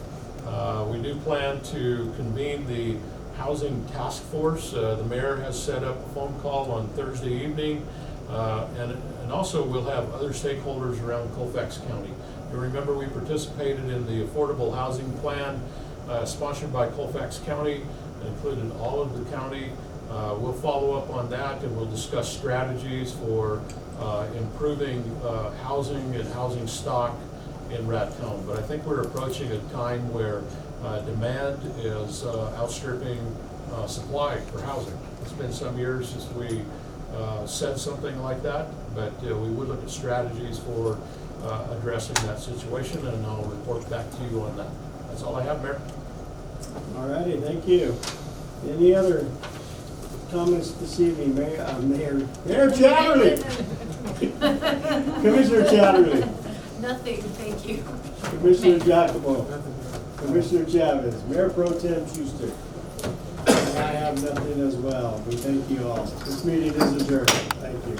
We do plan to convene the housing task force. The mayor has set up a phone call on Thursday evening, and also we'll have other stakeholders around Colfax County. You remember we participated in the affordable housing plan sponsored by Colfax County. It included all of the county. We'll follow up on that, and we'll discuss strategies for improving housing and housing stock in Raton. But I think we're approaching a time where demand is outstripping supply for housing. It's been some years since we said something like that, but we would look at strategies for addressing that situation, and I'll report back to you on that. That's all I have, Mayor. All righty, thank you. Any other comments this evening, Mayor Chatterley? Commissioner Chatterley? Nothing, thank you. Commissioner Giacomo? Commissioner Chavez? Mayor Pro Tem Schuster? And I have nothing as well. We thank you all. This meeting is adjourned. Thank you.